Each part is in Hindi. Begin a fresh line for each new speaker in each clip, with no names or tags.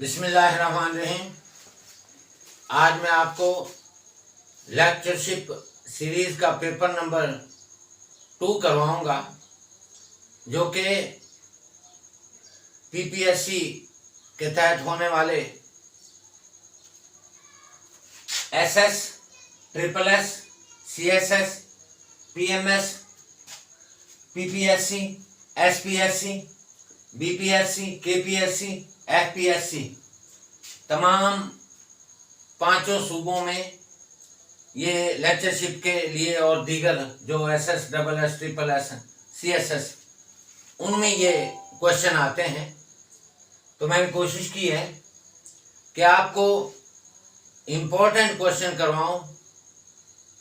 बिस्मिल्लाहिर्रहमानिर्रहीम। आज मैं आपको लेक्चरशिप सीरीज का पेपर नंबर 2 करवाऊंगा, जो कि पीपीएससी के तहत होने वाले SS, triple S, CSS, PMS, PPSC, SPSC, BPSC, KPSC, FPSC तमाम पांचों सूबों में ये लेक्चरशिप के लिए और दीगर जो SS, double S, triple S, CSS उनमें ये क्वेश्चन आते हैं। तो मैंने कोशिश की है कि आपको इम्पोर्टेंट क्वेश्चन करवाऊं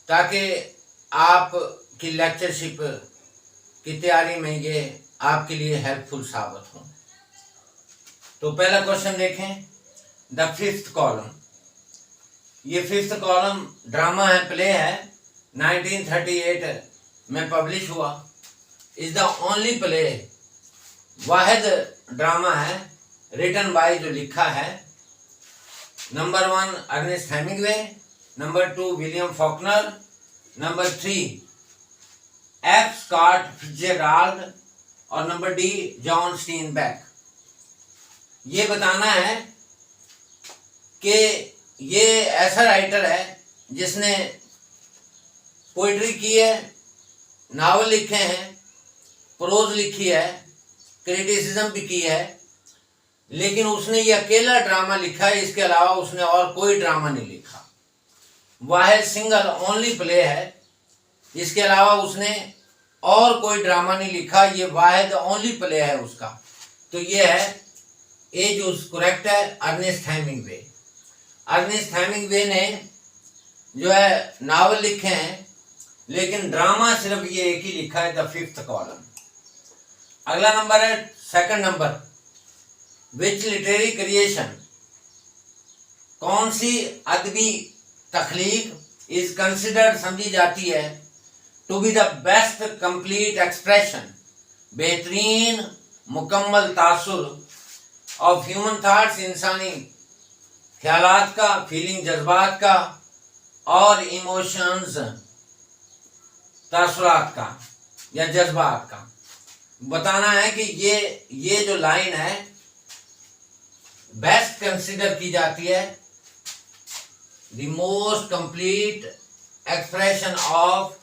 ताकि आपकी लेक्चरशिप की तैयारी में ये आपके लिए हेल्पफुल साबित हो। तो पहला क्वेश्चन देखें, द फिफ्थ कॉलम। ये फिफ्थ कॉलम ड्रामा है, प्ले है, 1938 में पब्लिश हुआ। इज द ओनली प्ले, वाहिद ड्रामा है रिटन बाय, जो लिखा है। Number 1 Ernest Hemingway, number 2 William Faulkner, number 3 F Scott Fitzgerald और नंबर डी जॉन स्टीनबेक। ये बताना है कि ये ऐसा राइटर है जिसने पोइट्री की है, नावल लिखे हैं, प्रोज लिखी है, क्रिटिसिज्म भी की है, लेकिन उसने ये अकेला ड्रामा लिखा है। इसके अलावा उसने और कोई ड्रामा नहीं लिखा। वाहिद सिंगल ओनली प्ले है, इसके अलावा उसने और कोई ड्रामा नहीं लिखा। ये वाहिद ओनली प्ले है उसका। तो ये है ए जो करेक्ट है, अर्नेस्ट हेमिंग्वे। अर्नेस्ट हेमिंग्वे ने जो है नावल लिखे हैं, लेकिन ड्रामा सिर्फ ये एक ही लिखा है, द फिफ्थ कॉलम। अगला नंबर है second number, which literary creation, कौन सी अदबी तख्लीक इज कंसिडर्ड, समझी जाती है, to be the best complete expression, बेहतरीन मुकम्मल तासुर ऑफ ह्यूमन थॉट्स, इंसानी ख्यालात का, फीलिंग जज्बात का, और इमोशंस तासुरात का या जज्बात का। बताना है कि ये जो लाइन है बेस्ट कंसिडर की जाती है, the most complete expression of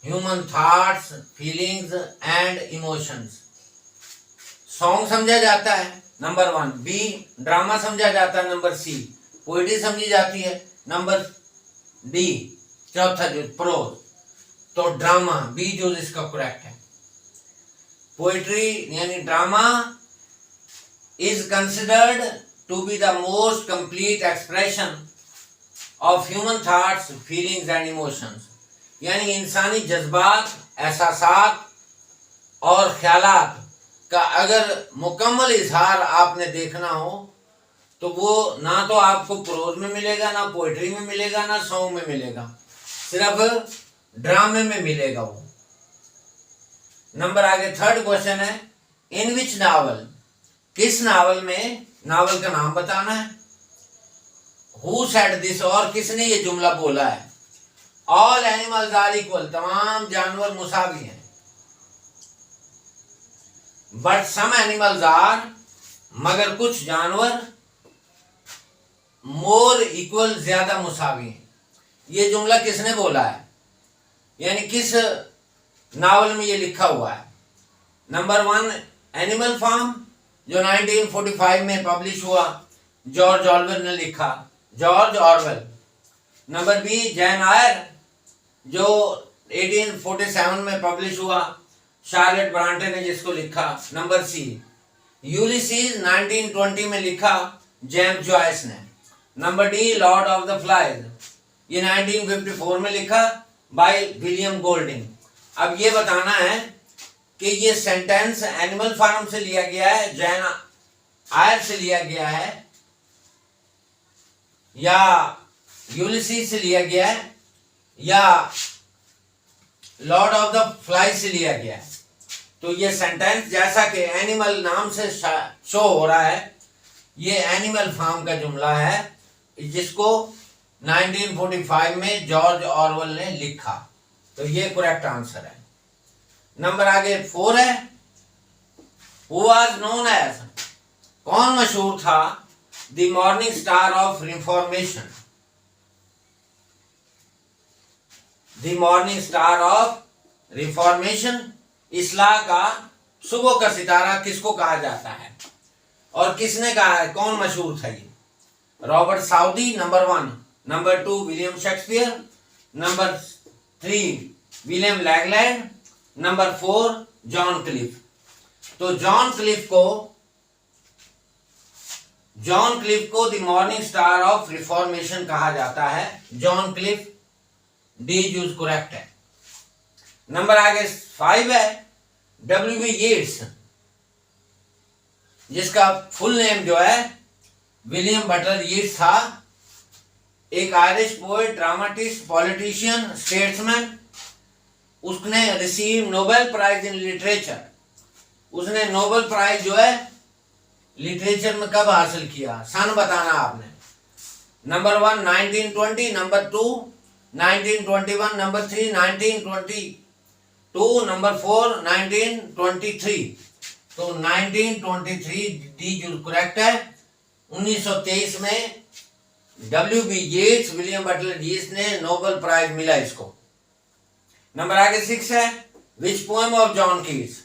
human thoughts, feelings and emotions. Song समझा जाता है नंबर 1, बी ड्रामा समझा जाता है नंबर सी, पोइट्री समझी जाती है नंबर डी, चौथा जो प्रोज। तो ड्रामा बी जो इसका करेक्ट है। पोइट्री यानी drama is considered to be the most complete expression of human thoughts, feelings and emotions, यानी इंसानी जज्बात, एहसासात और ख्यालात का अगर मुकम्मल इजहार आपने देखना हो तो वो ना तो आपको प्रोज में मिलेगा, ना पोइट्री में मिलेगा, ना सॉन्ग में मिलेगा, सिर्फ ड्रामे में मिलेगा वो। नंबर आगे थर्ड क्वेश्चन है, इन विच नावल, किस नावल में, नावल का नाम बताना है। हु सेड दिस, और किसने ये जुमला बोला है। ऑल एनिमल्स आर इक्वल, तमाम जानवर मुसावी हैं। बट सम एनिमल्स आर, मगर कुछ जानवर, मोर इक्वल, ज्यादा मुसावी हैं। ये जुमला किसने बोला है, यानी किस नावल में ये लिखा हुआ है। नंबर 1 एनिमल फार्म, जो 1945 में पब्लिश हुआ, जॉर्ज ऑरवेल ने लिखा, George Orwell. Number B Jane Eyre, जो 1847 में पब्लिश हुआ, शार्लेट ब्रांटे ने जिसको लिखा। नंबर सी यूलिसीज, 1920 में लिखा, जेम्स जॉयस ने। Number D Lord of the flies, ये 1954 में लिखा बाय विलियम गोल्डिंग। अब ये बताना है कि ये सेंटेंस एनिमल फार्म से लिया गया है, जैन आयर से लिया गया है, या यूलिसीज से लिया गया है, या लॉर्ड ऑफ द फ्लाइज से लिया गया है। तो ये सेंटेंस जैसा कि एनिमल नाम से शो हो रहा है ये एनिमल फार्म का जुमला है, जिसको 1945 में जॉर्ज ऑरवेल ने लिखा। तो ये करेक्ट आंसर है। नंबर आगे 4 है, हु वाज नोन एज, कौन मशहूर था the morning star of Reformation, the morning star of Reformation, इस्लाह का सुबह का सितारा किसको कहा जाता है और किसने कहा है, कौन मशहूर था ये? Robert Southey number 1, number 2 William Shakespeare, number 3 William Langland, number 4 John Wycliffe. तो जॉन क्लिफ को the morning star of Reformation कहा जाता है। John Wycliffe, D use correct है। नंबर आगे 5 है, W.B. येट्स, जिसका फुल नेम जो है विलियम बटलर येट्स था, एक Irish poet, dramatist, politician, statesman. उसने receive Nobel prize in literature, उसने नोबेल प्राइज जो है लिटरेचर में कब हासिल किया, सन बताना आपने। Number 1 1920, number 2 1921, number 3 1922, number 4 1923। तो 1923 डी जो करेक्ट है। 1923 में W.B. येट्स, विलियम बटलर येट्स ने नोबेल प्राइज मिला इसको। नंबर आगे 6 है, which poem of John Keats,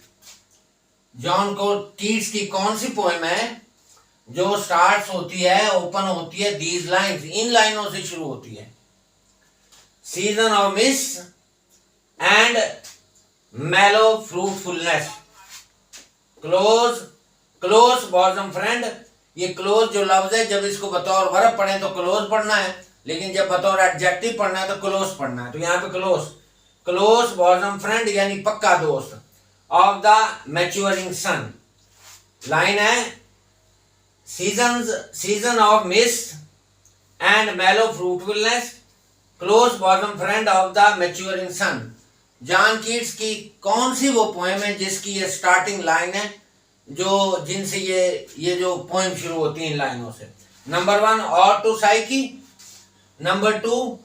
John को कीट्स की कौन सी पोएम है जो स्टार्ट्स होती है, ओपन होती है दीज लाइन्स, इन लाइनों से शुरू होती है, season of miss and mellow fruitfulness, close bosom friend. ये क्लोज जो लफ्ज है, जब इसको बतौर वर्ब पढ़े तो क्लोज पढ़ना है, लेकिन जब बतौर एडजेक्टिव पढ़ना है तो क्लोज पढ़ना है। तो यहाँ पे क्लोज बॉजम फ्रेंड यानी पक्का दोस्त, of the maturing sun. Line है, season of mist and mellow fruitfulness, close bosom friend of the maturing sun. John Keats की कौन सी वो पोएम है जिसकी ये स्टार्टिंग लाइन है, जो जिनसे ये जो पोएम शुरू होती है इन लाइनों से? Number 1 ode to Psyche, number 2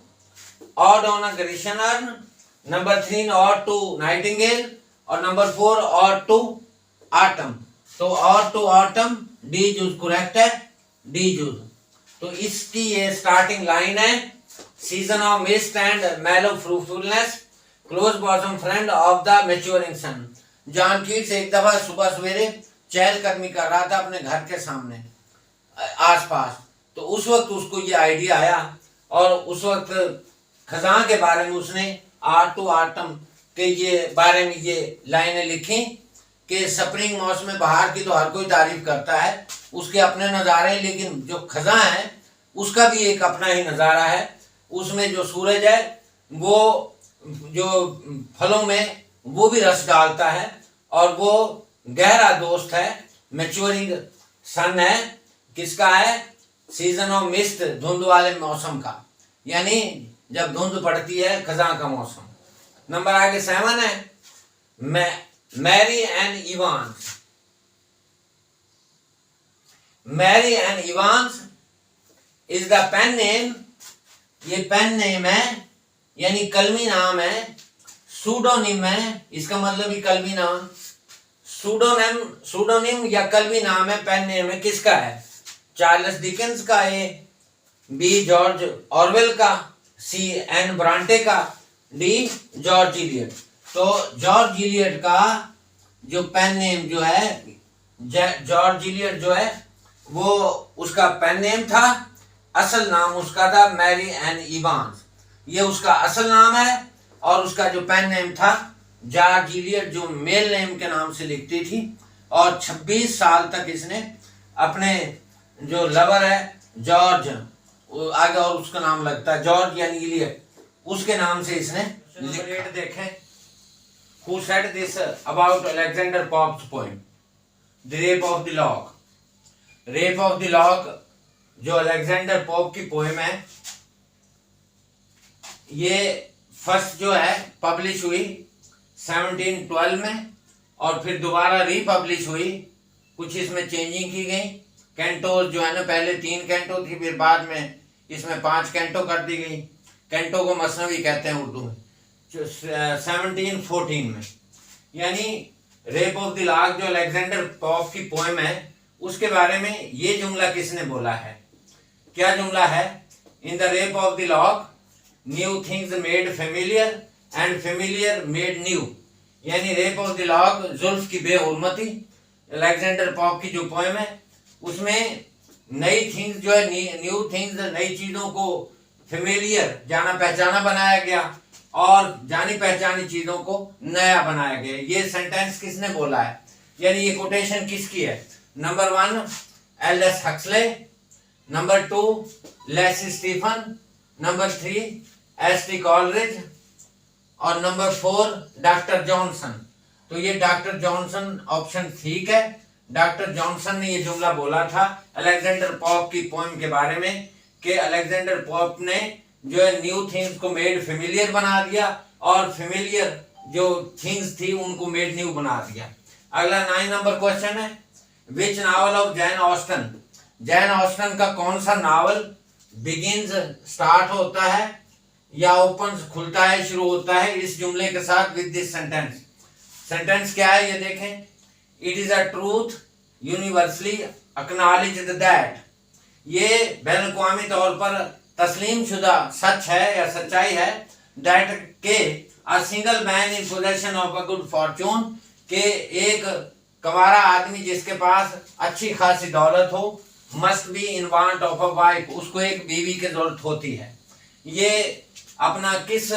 ode on a Grecian urn, number 3 ode to nightingale, और नंबर 4 ऑड टू ऑटम। तो ऑड टू ऑटम डी जूज करेक्ट है, डी जूज। तो इसकी ये स्टार्टिंग लाइन है, season of mist and mellow fruitfulness, close bosom friend of the maturing sun. John Keats एक दफा सुबह सवेरे चहलकदमी कर रहा था अपने घर के सामने आसपास, तो उस वक्त उसको ये आइडिया आया, और उस वक्त खजां के बारे में उसने आर्ट टू आटम के ये बारे में ये लाइनें लिखी कि स्प्रिंग मौसम में बहार की तो हर कोई तारीफ करता है, उसके अपने नज़ारे, लेकिन जो खजां है उसका भी एक अपना ही नज़ारा है। उसमें जो सूरज है वो जो फलों में वो भी रस डालता है, और वो गहरा दोस्त है, मैच्योरिंग सन है, किसका है? सीजन ऑफ मिस्ट, धुंध वाले मौसम का, यानी जब धुंध पड़ती है खजां का मौसम। नंबर आगे 7 है, Mary Ann Evans. Mary Ann Evans is the pen name, ये पेन नेम है यानी कलमी नाम है, सूडोनिम है, इसका मतलब ही कलमी नाम। सूडोनिम या कलमी नाम है, पेन नेम है, किसका है? चार्ल्स डिकेंस का है, बी जॉर्ज ऑरवेल का, सी एन ब्रांटे का, डी जॉर्ज इलियट। तो जॉर्ज इलियट का जो पेन नेम जो है, जॉर्ज इलियट जो है वो उसका पेन नेम था, असल नाम उसका था मैरी एन इवांस, ये उसका असल नाम है, और उसका जो पेन नेम था जॉर्ज इलियट, जो मेल नेम के नाम से लिखती थी, और 26 साल तक इसने अपने जो लवर है जॉर्ज, आगे और उसका नाम लगता है जॉर्ज यानी इलियट, उसके नाम से इसने लिखा। देखें, who said this about Alexander Pope's poem, The Rape of the Lock? Rape of the Lock जो अलेक्जेंडर पोप की पोएम है, ये फर्स्ट जो है पब्लिश हुई 1712 में, और फिर दोबारा रीपब्लिश हुई, कुछ इसमें चेंजिंग की गई कैंटो जो है ना, पहले 3 कैंटो थी, फिर बाद में इसमें 5 कैंटो कर दी गई। कैंटो को मसनवी कहते हैं उर्दू में। 1714 में, यानी रेप ऑफ द लॉक जो अलेक्जेंडर पॉप की पोएम है, उसके बारे में ये जुमला किसने बोला है? क्या जुमला है? In the rape of the lock new things made familiar and familiar made new. यानी रेप ऑफ द लॉक, जुल्फ की बेहुरमती, अलेक्जेंडर पॉप की जो पोएम है, उसमें नई थिंग्स जो है, न्यू थिंग्स, नई चीजों को फेमिलियर, जाना पहचाना बनाया गया, और जानी पहचानी चीजों को नया बनाया गया। ये सेंटेंस किसने बोला है? यानी ये कोटेशन किसकी है? Number 1 L S. Huxley, number 2 Leslie Stephen, number 3 S T. Coleridge, और नंबर 4 डॉक्टर जॉनसन। तो ये डॉक्टर जॉनसन ऑप्शन ठीक है। डॉक्टर जॉनसन ने ये जुमला बोला था अलेक्जेंडर पॉप की पोएम के बारे में कि अलेक्जेंडर पॉप ने जो है न्यू थिंग्स को मेड फेमिलियर बना दिया, और फेमिलियर जो थिंग्स थी उनको मेड न्यू बना दिया। अगला 9 नंबर क्वेश्चन है, which novel of Jane Austen, Jane Austen का कौन सा नावल बिगिंस, स्टार्ट होता है या ओपन, खुलता है, शुरू होता है इस जुमले के साथ, विद दिस सेंटेंस। सेंटेंस क्या है ये देखें, it is a truth universally acknowledged that, ये बैन अवी तौर पर तस्लीम शुदा सच है या सच्चाई है, दैट के a single man in possession of a good Fortune, के एक कंवारा आदमी जिसके पास अच्छी खासी दौलत हो, must be in want of a wife, उसको एक बीवी की जरूरत होती है। ये अपना किस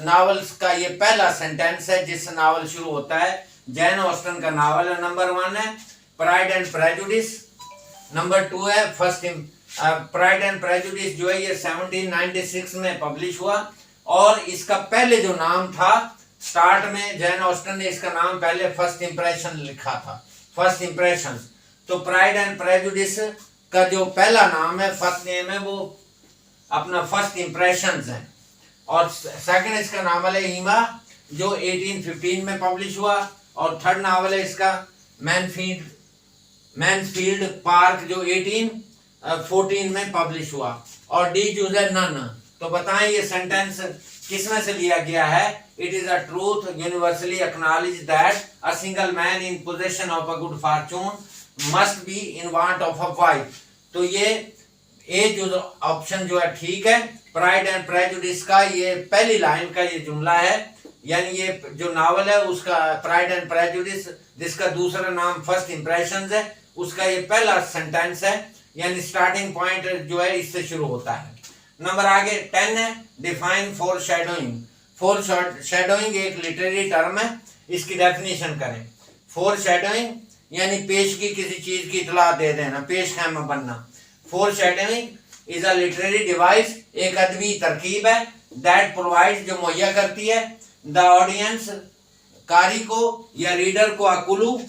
नावल का ये पहला सेंटेंस है जिससे नावल शुरू होता है? जैन ऑस्टन का नावल है। नंबर 1 है प्राइड एंड प्रेजुडिस, नंबर 2 है फर्स्ट प्राइड एंड प्रेजुडिस जो है ये 1796 में पब्लिश हुआ, और इसका पहले जो नाम था स्टार्ट में जैन ऑस्टन ने इसका नाम पहले फर्स्ट इंप्रेशन लिखा था, फर्स्ट इंप्रेशन। तो प्राइड एंड प्रेजुडिस का जो पहला नाम है, फर्स्ट नेम है, वो अपना फर्स्ट इंप्रेशंस है। और सेकंड इसका नावल है हीमा जो 1815 में पब्लिश हुआ, और थर्ड नावल है इसका मैनफील्ड पार्क जो 1814 में पब्लिश हुआ, और डी जूजर नन। तो बताएं ये सेंटेंस किसमें से लिया गया है? It is a truth universally acknowledge that a single man in possession of a good Fortune must be in want of a wife. तो ये ए जो ऑप्शन जो है ठीक है। प्राइड एंड प्रेजुडिस का ये पहली लाइन का ये जुमला है, यानी ये जो नावल है उसका प्राइड एंड प्रेजुडिस, जिसका दूसरा नाम फर्स्ट इंप्रेशंस है, उसका ये पहला सेंटेंस है, यानी स्टार्टिंग पॉइंट जो है इससे शुरू होता है। नंबर आगे 10 है define four shadowing. Four shadowing एक लिटरेरी टर्म है, इसकी डेफिनेशन करें। फोर शैडोइंग यानी पेशगी, किसी चीज की इतला दे देना, पेश खैमा बनना। Four shadowing is a literary device, एक अदबी तरकीब है, दैट प्रोवाइड्स जो मुहैया करती है द ऑडियंस, कारी को या रीडर को अकुलू,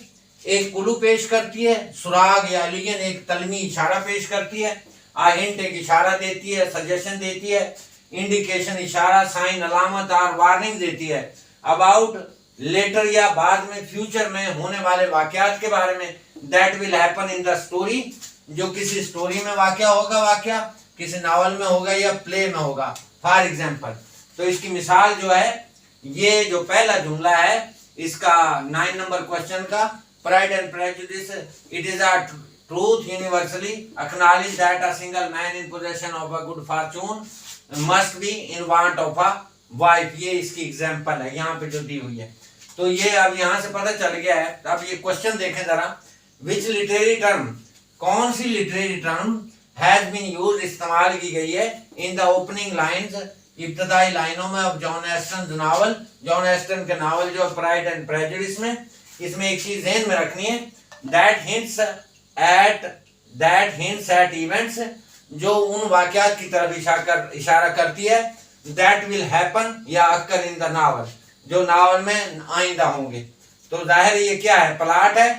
एक कुलू पेश करती है, सुराग या एलियन एक तलमी इशारा पेश करती है, आ हिंट एक इशारा देती है, सजेशन देती है, इंडिकेशन इशारा, साइन अलामत और वार्निंग देती है, अबाउट लेटर या बाद में फ्यूचर में होने वाले वाकयात के बारे में, that will happen in the story, जो किसी स्टोरी में वाकया होगा, वाकया किसी नावल में होगा या प्ले में होगा, फॉर एग्जाम्पल। तो इसकी मिसाल जो है ये जो पहला जुमला है इसका 9 नंबर क्वेश्चन का, pride and prejudice, it is a truth universally acknowledge that a single man in possession of a good Fortune must be in want of a wife, ये इसकी एग्जांपल है यहाँ पे जो दी हुई है। तो ये अब यहाँ से पता चल गया है। अब ये क्वेश्चन देखें जरा, विच लिटरेरी टर्म, कौन सी literary term has been use, इस्तेमाल की गई है इन द ओपनिंग लाइंस, इब्तदाई लाइनों में of John Aston novel, John Aston के नावल जो प्राइड एंड प्रेजुडिस में। इसमें एक चीज ध्यान में रखनी है, दैट हिंट्स एट इवेंट्स, जो उन वाकयात की तरफ इशारा करती है, दैट विल हैपन या अक्कर इन द नावल, जो नावल में आइंदा होंगे। तो जाहिर ये क्या है, प्लॉट है।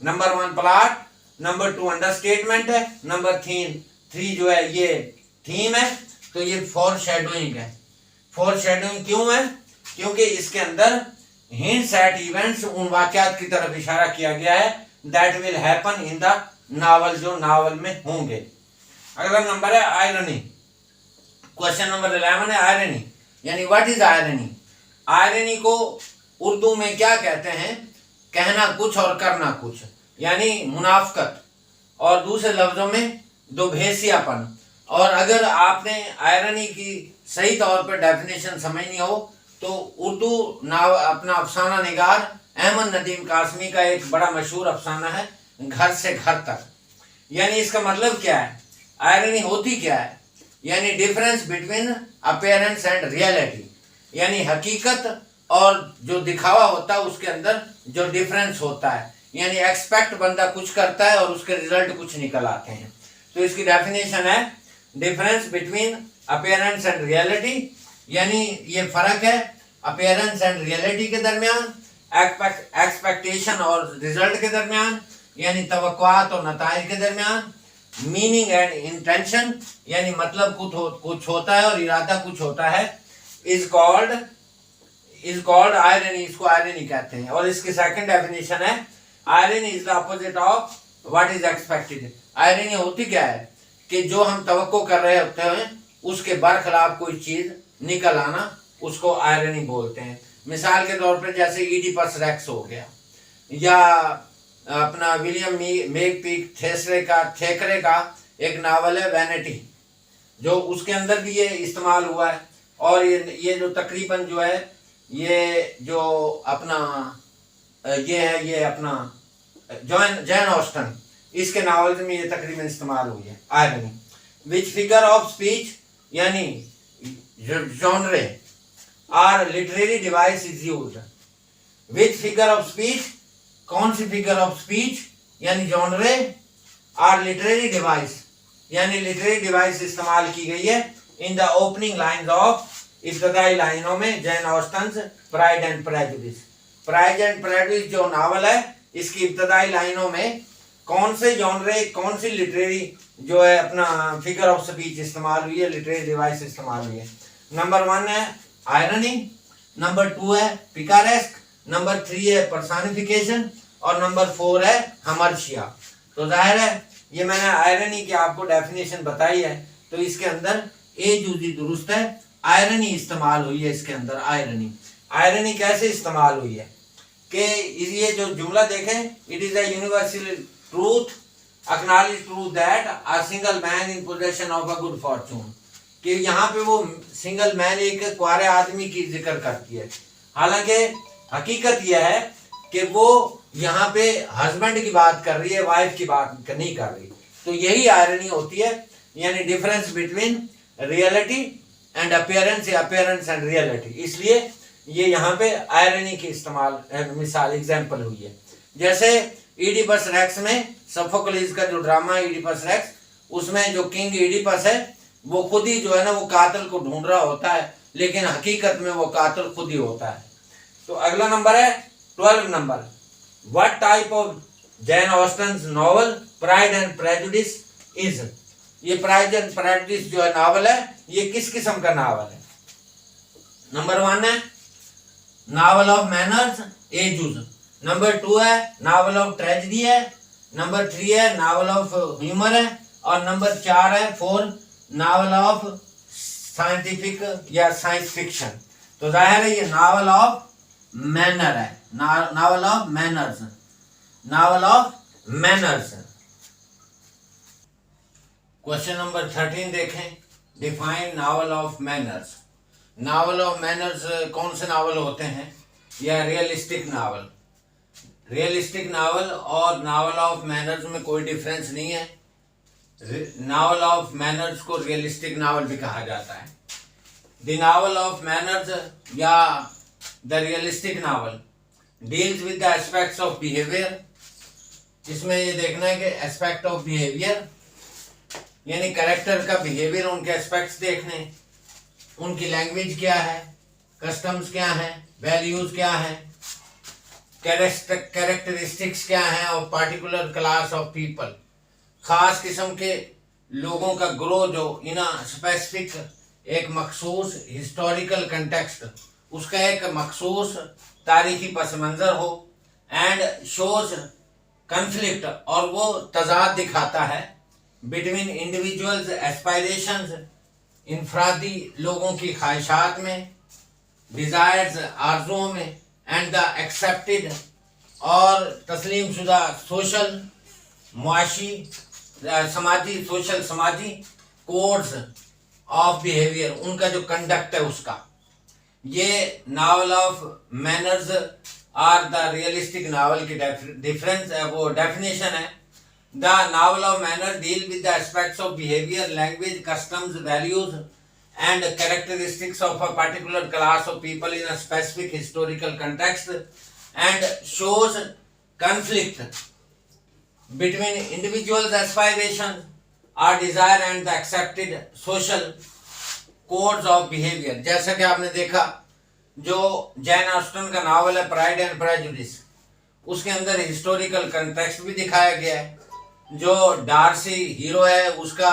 नंबर 1 प्लॉट, नंबर 2 अंडरस्टेटमेंट है, नंबर 3 जो है ये थीम है। तो ये फोर शैडोइंग है। फोर शैडोइंग क्यों है? क्योंकि इसके अंदर हिंट्स एट इवेंट्स, उन वाकयात की तरफ इशारा किया गया है, that will happen in the novel जो नावल में होंगे। अगला नंबर है आयरनी। क्वेश्चन नंबर 11 है आयरनी, यानी व्हाट इज आयरनी। आयरनी को उर्दू में क्या कहते हैं, कहना कुछ और करना कुछ, यानी मुनाफकत, और दूसरे लफ्जों में दुभेसियापन। और अगर आपने आयरनी की सही तौर पर डेफिनेशन समझनी हो तो उर्दू अपना अफसाना निगार अहमद नदीम कासमी का एक बड़ा मशहूर अफसाना है घर से घर तक। यानी इसका मतलब क्या है, आयरनी होती क्या है, यानी difference between appearance and reality, यानी हकीकत और जो दिखावा होता है उसके अंदर जो डिफरेंस होता है, यानी एक्सपेक्ट बंदा कुछ करता है और उसके रिजल्ट कुछ निकल आते हैं। तो इसकी डेफिनेशन है difference between appearance and reality, यानी ये फर्क है अपीयरेंस एंड रियलिटी के दरमियान, एक्सपेक्टेशन और रिजल्ट के दरमियान, यानी तवक्कुआत और नताइज के दरमियान, मीनिंग एंड इंटेंशन, यानी मतलब कुछ होता है और इरादा कुछ होता है, इज कॉल्ड आयरनी, इसको आयरनी कहते हैं। और इसकी सेकंड डेफिनेशन है irony is the opposite of what is expected. Irony होती क्या है कि जो हम तवक्को कर रहे होते हैं उसके बरखिलाफ कोई चीज निकल आना, उसको आयरनी बोलते हैं। मिसाल के तौर पर जैसे ईडिपस रेक्स हो गया, या अपना विलियम मेकपीक थेकरे का एक नावल है वैनिटी, जो उसके अंदर भी ये इस्तेमाल हुआ है। और ये जो तकरीबन जो है ये जो अपना ये अपना जैन ऑस्टन, इसके नावल में ये तकरीबन इस्तेमाल हुई है irony. Which figure of speech, यानी genre or literary device is used. Which figure of speech, कौन सी फिगर ऑफ स्पीच, यानी जॉनरे, आर लिटरेरी डिवाइस, यानी लिटरेरी डिवाइस इस्तेमाल की गई है in the opening lines of, इब्तदाई लाइनों में Jane Austen's Pride and Prejudice. Pride and Prejudice जो नावल है इसकी इब्तदाई लाइनों में कौन से जॉनरे, कौन सी लिटरेरी जो है अपना फिगर ऑफ स्पीच इस्तेमाल हुई है, लिटरेरी डिवाइस इस्तेमाल हुई है। नंबर 1 है आयरनी, नंबर 2 है पिकारेस्क, नंबर 3 है पर्सनिफिकेशन, और नंबर 4 है हमर्शिया। तो जाहिर है ये मैंने आयरनी की आपको डेफिनेशन बताई है, तो इसके अंदर ए जूजी दुरुस्त है, आयरनी इस्तेमाल हुई है इसके अंदर। आयरनी कैसे इस्तेमाल हुई है कि ये जो जुमला देखें, it is a universal truth, acknowledge truth that a single man in possession of a good Fortune, कि यहाँ पे वो सिंगल मैन एक कुआरे आदमी की जिक्र करती है। हालांकि हकीकत यह है कि वो यहाँ पे हस्बैंड की बात कर रही है, वाइफ की बात नहीं कर रही। तो यही आयरनी होती है, यानी difference between reality and appearance, या अपीयरेंस एंड रियलिटी। इसलिए ये यहाँ पे आयरनी की इस्तेमाल मिसाल एग्जाम्पल हुई है। जैसे ईडिपस रेक्स में, सोफोक्लिस का जो ड्रामा है ईडिपस रेक्स, उसमें जो किंग ईडिपस है वो खुद ही जो है ना वो कातिल को ढूंढ रहा होता है, लेकिन हकीकत में वो कातिल खुद ही होता है। तो अगला नंबर है 12 number, what type of Jane Austen's novel Pride and Prejudice is. ये प्राइड एंड प्रेजुडिस जो है नावल है, ये किस किस्म का नावल है। नंबर 1 है नावल ऑफ मैनर्स एजुज, नंबर 2 है नावल ऑफ ट्रेजेडी है, नंबर 3 है नावल ऑफ ह्यूमर है, और नंबर 4 नावल ऑफ साइंटिफिक या साइंस फिक्शन। तो जाहिर है ये नावल ऑफ मैनर है, novel of manners, novel of manners. Question number 13 देखें, define novel of manners. Novel of manners कौन से नावल होते हैं, या रियलिस्टिक नावल। रियलिस्टिक नावल और नावल ऑफ मैनर्स में कोई डिफरेंस नहीं है। नावल ऑफ मैनर्स को रियलिस्टिक नावल भी कहा जाता है। द नावल ऑफ मैनर्स या the realistic novel deals with the aspects of behaviour. इसमें ये देखना है कि एस्पेक्ट ऑफ बिहेवियर यानी कैरेक्टर का बिहेवियर, उनके एस्पेक्ट्स देखने, उनकी लैंग्वेज क्या है, कस्टम्स क्या है, वैल्यूज क्या है, कैरेक्टरिस्टिक्स क्या है of particular class of people, खास किस्म के लोगों का ग्रोह जो इन स्पेसिफिक एक मखसूस हिस्टोरिकल कंटेक्स्ट, उसका एक मखसूस तारीखी पस मंज़र हो, एंड शोज कन्फ्लिक्ट और वो तजाद दिखाता है बिटवीन इंडिविजुअल्स एस्पायरेशंस, इनफरादी लोगों की ख्वाहिशात में, डिज़ायर्स आरजुओं में, एंड द एक्सेप्टेड और तस्लीम शुदा सोशल मुआशी समाजी सोशल समाजी कोड्स ऑफ बिहेवियर, उनका जो कंडक्ट है उसका। ये novel of manners are the realistic novel की डिफरेंस वो डेफिनेशन है। The novel of manner deal with the aspects of behaviour, language, customs, values and characteristics of a particular class of people in a specific historical context, and shows conflict between individuals' aspirations or desire and the accepted social codes of behavior। जैसा कि आपने देखा जो जैन ऑस्टन का नावल है प्राइड एंड प्रेजुडिस, उसके अंदर हिस्टोरिकल कंटेक्स्ट भी दिखाया गया है। जो डार्सी हीरो है उसका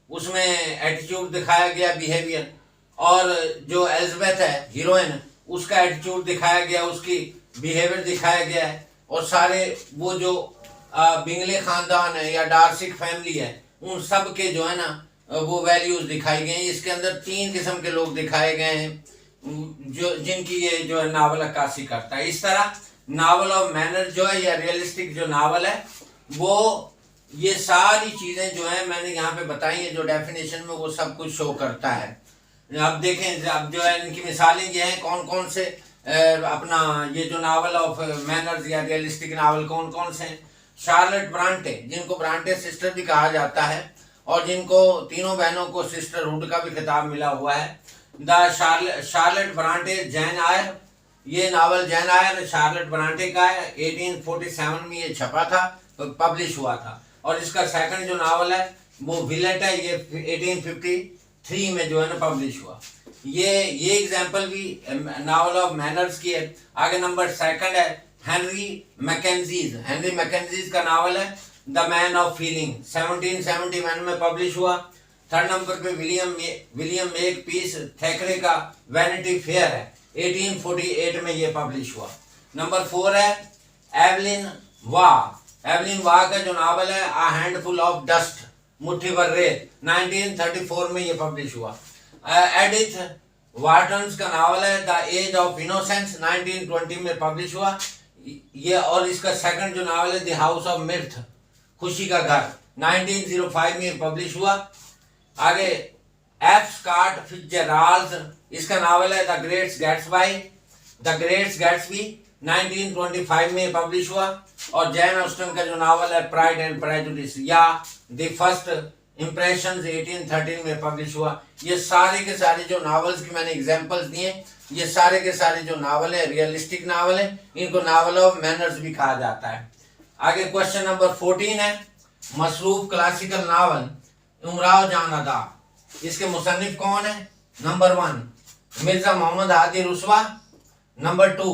उसमें एटीट्यूड दिखाया गया बिहेवियर, और जो एलिजाबेथ है हीरोइन उसका एटीट्यूड दिखाया गया, उसकी बिहेवियर दिखाया गया है। और सारे वो जो बिंगले खानदान है या डार्सिक फैमिली है उन सब के जो है ना वो वैल्यूज दिखाई गए हैं। इसके अंदर 3 किस्म के लोग दिखाए गए हैं जो जिनकी ये जो है नावल अक्कासी करता है। इस तरह नावल ऑफ मैनर जो है या रियलिस्टिक जो नावल है वो ये सारी चीज़ें जो है मैंने यहाँ पे बताई हैं जो डेफिनेशन में वो सब कुछ शो करता है। अब देखें अब जो है इनकी मिसालें ये हैं कौन कौन से अपना ये जो नावल ऑफ मैनर्स या रियलिस्टिक नावल कौन कौन से हैं। शार्लेट ब्रांटे, जिनको ब्रांटे सिस्टर भी कहा जाता है और जिनको तीनों बहनों को सिस्टरहुड का भी खिताब मिला हुआ है। द शार्लेट ब्रांटे जैन आयर, ये नावल जैन आयर शार्लेट ब्रांटे का है। 1847 में ये छपा था, पब्लिश हुआ था। और इसका सेकंड जो नावल है वो विलेट है, ये 1853 में जो है ना पब्लिश हुआ। ये एग्जांपल भी नावल ऑफ मैनर्स की है। आगे नंबर सेकंड है हेनरी मैकेंजीज। हेनरी मैकेंजीज का नावल है द मैन ऑफ फीलिंग, 1771 में पब्लिश हुआ। थर्ड नंबर पे विलियम मेकपीस थैकरे का वैनिटी फेयर है, 1848 में ये पब्लिश हुआ। नंबर 4 है एवलिन वाह का जो नावल है आ हैंडफुल ऑफ डस्ट, मुट्ठी भर रेत, 1934 में ये पब्लिश हुआ। एडिथ वार्टन्स का नावल है द एज ऑफ इनोसेंस, 1920 में पब्लिश हुआ ये। और इसका सेकंड जो नावल है द हाउस ऑफ मिर्थ, खुशी का घर, 1905 में पब्लिश हुआ। आगे एफ स्कॉट फिट्जराल्ड, इसका नावल है द ग्रेट गैट्सबी, 1925 में पब्लिश हुआ। और जैन ऑस्टन का जो नावल है प्राइड एंड प्रेजुडिस या द फर्स्ट इंप्रेशंस, 1813 में पब्लिश हुआ। ये सारे के सारे जो नावल्स की मैंने एग्जांपल्स दिए, ये सारे के सारे जो नावल है रियलिस्टिक नावल है, इनको नावल ऑफ मैनर्स भी कहा जाता है। आगे क्वेश्चन नंबर 14 है मसरूफ क्लासिकल नावल उमराव जान अदा, इसके मुसन्निफ कौन है। Number 1 Mirza Mohammad Hadi रुस्वा, number 2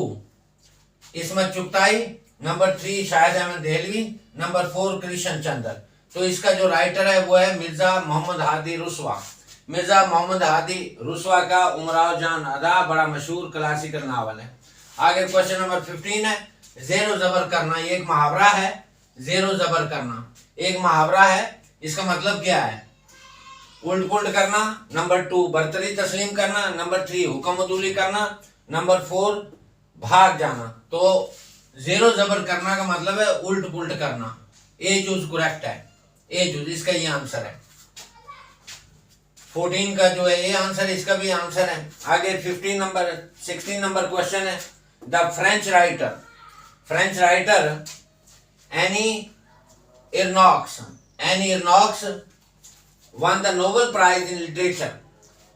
Ismat Chughtai, number 3 Shahid Ahmad Dehlvi, number 4 Krishna चंद्र। तो इसका जो राइटर है वो है मिर्जा मोहम्मद हादी रुस्वा। मिर्जा मोहम्मद हादी रुस्वा का उमराव जान अदा बड़ा मशहूर क्लासिकल नावल है। आगे क्वेश्चन नंबर 15 है जेरो जबर करना, ये एक मुहावरा है। जेरो जबर करना एक मुहावरा है, इसका मतलब क्या है। उल्ट पुल्ट करना, नंबर 2 बर्तरी तस्लीम करना, नंबर 3 हुक्म अदूली करना, नंबर 4 भाग जाना। तो जेरो जबर करना का मतलब है उल्ट पुल्ट करना। ए चूज करेक्ट है, ए चूज इसका ये आंसर है। 14 का जो है ये आंसर, इसका भी आंसर है। आगे 16 नंबर क्वेश्चन है the French writer Annie Ernaux won the Nobel prize in literature.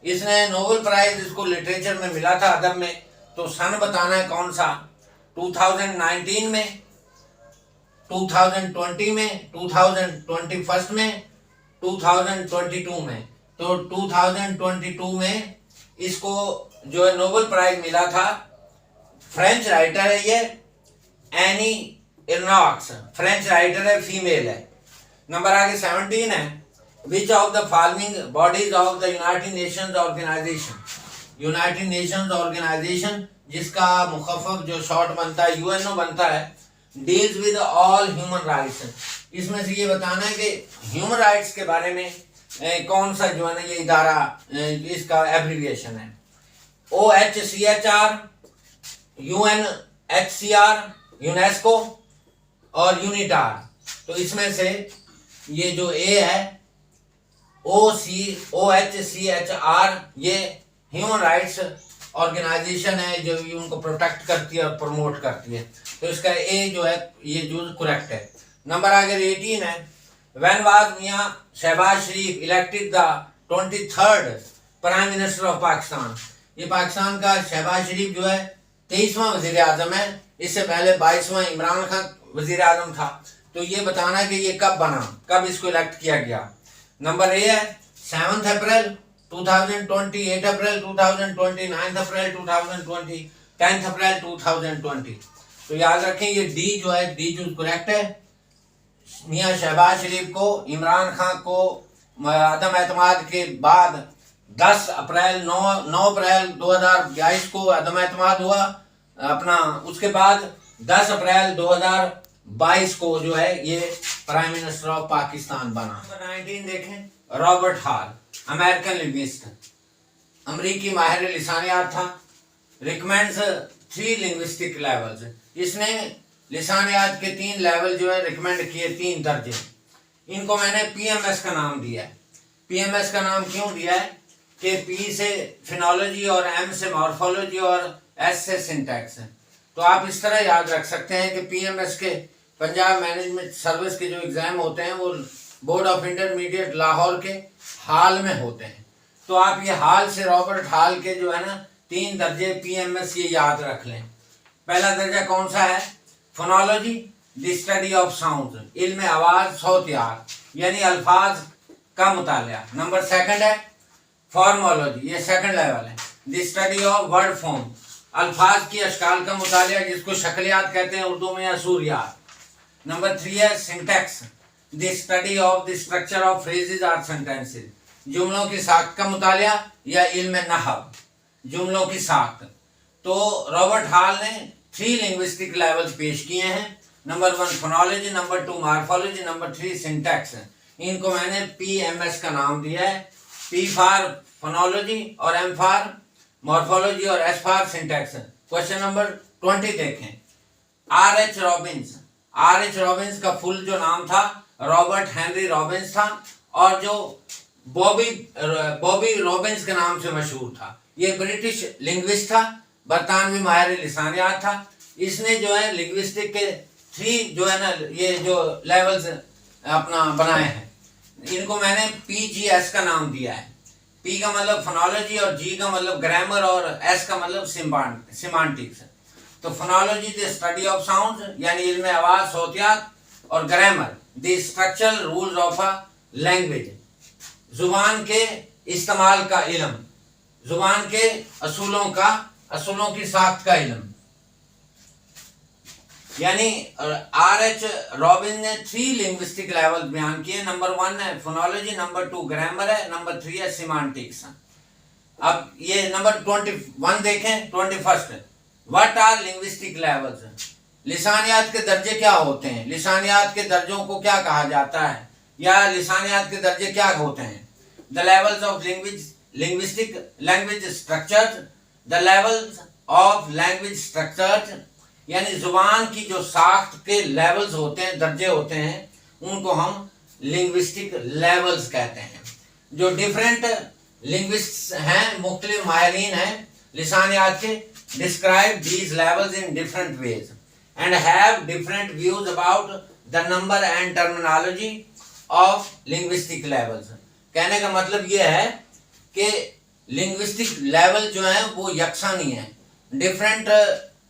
इसने नोबेल प्राइज इसको लिटरेचर में मिला था, अदब में। तो सन बताना है कौन सा, 2019 में, 2020 में, 2021 में, 2022 में। तो 2022 में इसको जो है नोबेल प्राइज मिला था। फ्रेंच राइटर है ये एनी इरनॉक्स, फ्रेंच राइटर है, फीमेल है। नंबर आगे 17 है which of the following bodies of the United Nations organisation जिसका मुखफ़फ़ जो शॉर्ट बनता है यूएनओ बनता है, deals with all human rights. इसमें से ये बताना है कि ह्यूमन राइट्स के बारे में कौन सा जो है ना ये इदारा, इसका एब्रीविएशन है OHCHR, UNHCR, यूनेस्को और यूनिटार। तो इसमें से ये जो ए है OHCHR ये ह्यूमन राइट्स ऑर्गेनाइजेशन है जो उनको प्रोटेक्ट करती है और प्रमोट करती है। तो इसका ए जो है ये जो करेक्ट है। नंबर आगे 18 है, when was Mian Shahbaz Sharif elected the 23rd prime minister of Pakistan. ये पाकिस्तान का शहबाज शरीफ जो है 23वां वजीर आजम है। इससे पहले 22वां इमरान खान वजीर आजम था। तो ये बताना है कि ये कब बना, कब इसको इलेक्ट किया गया। नंबर ए है 7 अप्रैल 2020, 8 अप्रैल 2020, 9 अप्रैल 2020, 10 अप्रैल 2020। तो याद रखें ये डी जो है, डी जो करेक्ट है। मियां शहबाज शरीफ को इमरान खान को अदम एतमाद के बाद 10 अप्रैल 9 अप्रैल 2022 को अदम एतमाद हुआ अपना। उसके बाद 10 अप्रैल 2022 को जो है ये प्राइम मिनिस्टर ऑफ पाकिस्तान बना। 19 देखें, रॉबर्ट हॉल, अमेरिकन लिंग्विस्ट, अमरीकी माहिर लिसानियात था। Recommends 3 linguistic levels. इसने लिसानियात के 3 लेवल जो है रिकमेंड किए, 3 दर्जे। इनको मैंने PMS का नाम दिया है। PMS का नाम क्यों दिया है कि P से फिनोलॉजी और M से मॉर्फोलॉजी और S से सिंटैक्स है। तो आप इस तरह याद रख सकते हैं कि PMS के पंजाब मैनेजमेंट सर्विस के जो एग्ज़ाम होते हैं वो बोर्ड ऑफ इंटरमीडिएट लाहौर के हाल में होते हैं। तो आप ये हाल से रॉबर्ट हाल के जो है ना 3 दर्जे PMS ये याद रख लें। पहला दर्जा कौन सा है? Phonology, the study of sound, इल्म आवाज़ सौतियात यानी अल्फाज का मुतालिया। नंबर 2 है फॉर्मोलॉजी, ये 2nd लेवल है, the study of word form, अल्फाज की अशकाल का मुतालिया जिसको शक्लियात कहते हैं उर्दू में या सूरियात। नंबर 3 है syntax, the study of the structure of phrases और सेंटेंसेस, जुमलों की साख्त का मुतालिया या इल्म नहव, जुमलों की साख्त। तो रॉबर्ट हॉल ने 3 लिंग्विस्टिक लेवल्स पेश किए हैं। Number 1 phonology, number 2 morphology, number 3 syntax. इनको मैंने PMS का नाम दिया है। P फॉर फोनोलॉजी और M फॉर मॉर्फोलॉजी और S for syntax. Question number 20 देखें, RH रॉबिन्स। RH रॉबिन्स का फुल जो नाम था रॉबर्ट हेनरी रॉबिन्स था और जो बॉबी रॉबिन्स के नाम से मशहूर था। ये ब्रिटिश लिंग्विस्ट था, बरतानवी माहिर लिसानियात था। इसने जो है लिंग्विस्टिक के 3 जो है ना ये जो लेवल्स अपना बनाए हैं, इनको मैंने PGS का नाम दिया है। P का मतलब फोनोलॉजी और G का मतलब ग्रामर और S का मतलब सिमांटिक्स। तो phonology the study of sound यानी इल्म आवाज सौतियात और grammar the structural rules of a language, जुबान के इस्तेमाल का इल्म, जुबान के असूलों की साख्त का इल्म। यानी RH रॉबिन ने 3 लिंग्विस्टिक लेवल बयान किए। नंबर 1 है फोनोलॉजी, नंबर 2 ग्रामर है, नंबर 3 है सिमांटिक्स। अब ये नंबर 21 देखें, 21 व्हाट आर लिंग्विस्टिक लेवल्स। लिसानियात के दर्जे क्या होते हैं? लिसानियात के दर्जों को क्या कहा जाता है या लिसानियात के दर्जे क्या होते हैं? The levels of linguistic language structures, the levels of language structures यानी जुबान की जो साख्त के लेवल्स होते हैं, दर्जे होते हैं, उनको हम लिंग्विस्टिक लेवल्स कहते हैं। जो डिफरेंट लिंग्विस्ट्स हैं, मुख्तलिफ माहिरीन हैं लिसानियात के, describe these levels in different ways and have different views about the number and terminology of linguistic levels. कहने का मतलब ये है कि लिंग्विस्टिक लेवल जो है वो यकसा नहीं है। डिफरेंट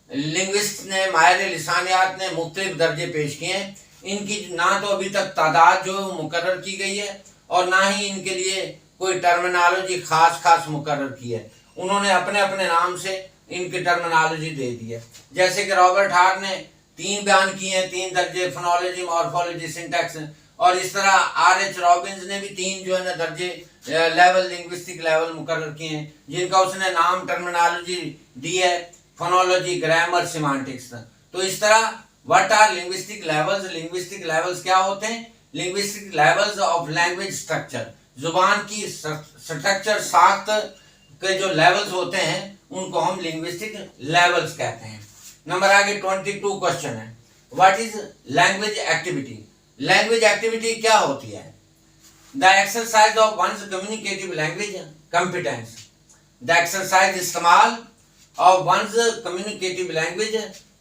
लिंग्विस्ट ने, माहिर लिसानियात ने मुख्तलिफ दर्जे पेश किए हैं। इनकी ना तो अभी तक तादाद जो मुकर्रर की गई है और ना ही इनके लिए कोई टर्मिनोलॉजी खास मुकर्रर की है। उन्होंने अपने अपने नाम से इनकी टर्मिनोलॉजी दे दी है। जैसे कि रॉबर्ट हॉल ने 3 बयान किए हैं, 3 दर्जे, फोनोलॉजी, मॉर्फोलॉजी, सिंटैक्स। और इस तरह RH रॉबिन्स ने भी 3 जो है ना दर्जे लेवल, लिंग्विस्टिक लेवल मुकर्रर किए हैं, जिनका उसने नाम टर्मिनोलॉजी दी है, फोनोलॉजी, ग्रामर, सिमांटिक्स। तो इस तरह what are linguistic levels? Linguistic levels क्या होते हैं? Linguistic levels of language structure, जुबान की स्ट्रक्चर साख्त के जो लेवल्स होते हैं उनको हम लिंग्विस्टिक लेवल्स कहते हैं। नंबर आगे 22 क्वेश्चन है, what is language activity? Language activity क्या होती है? The exercise of one's communicative language competence, the exercise इस्तेमाल ऑफ वंस कम्युनिकेटिव लैंग्वेज,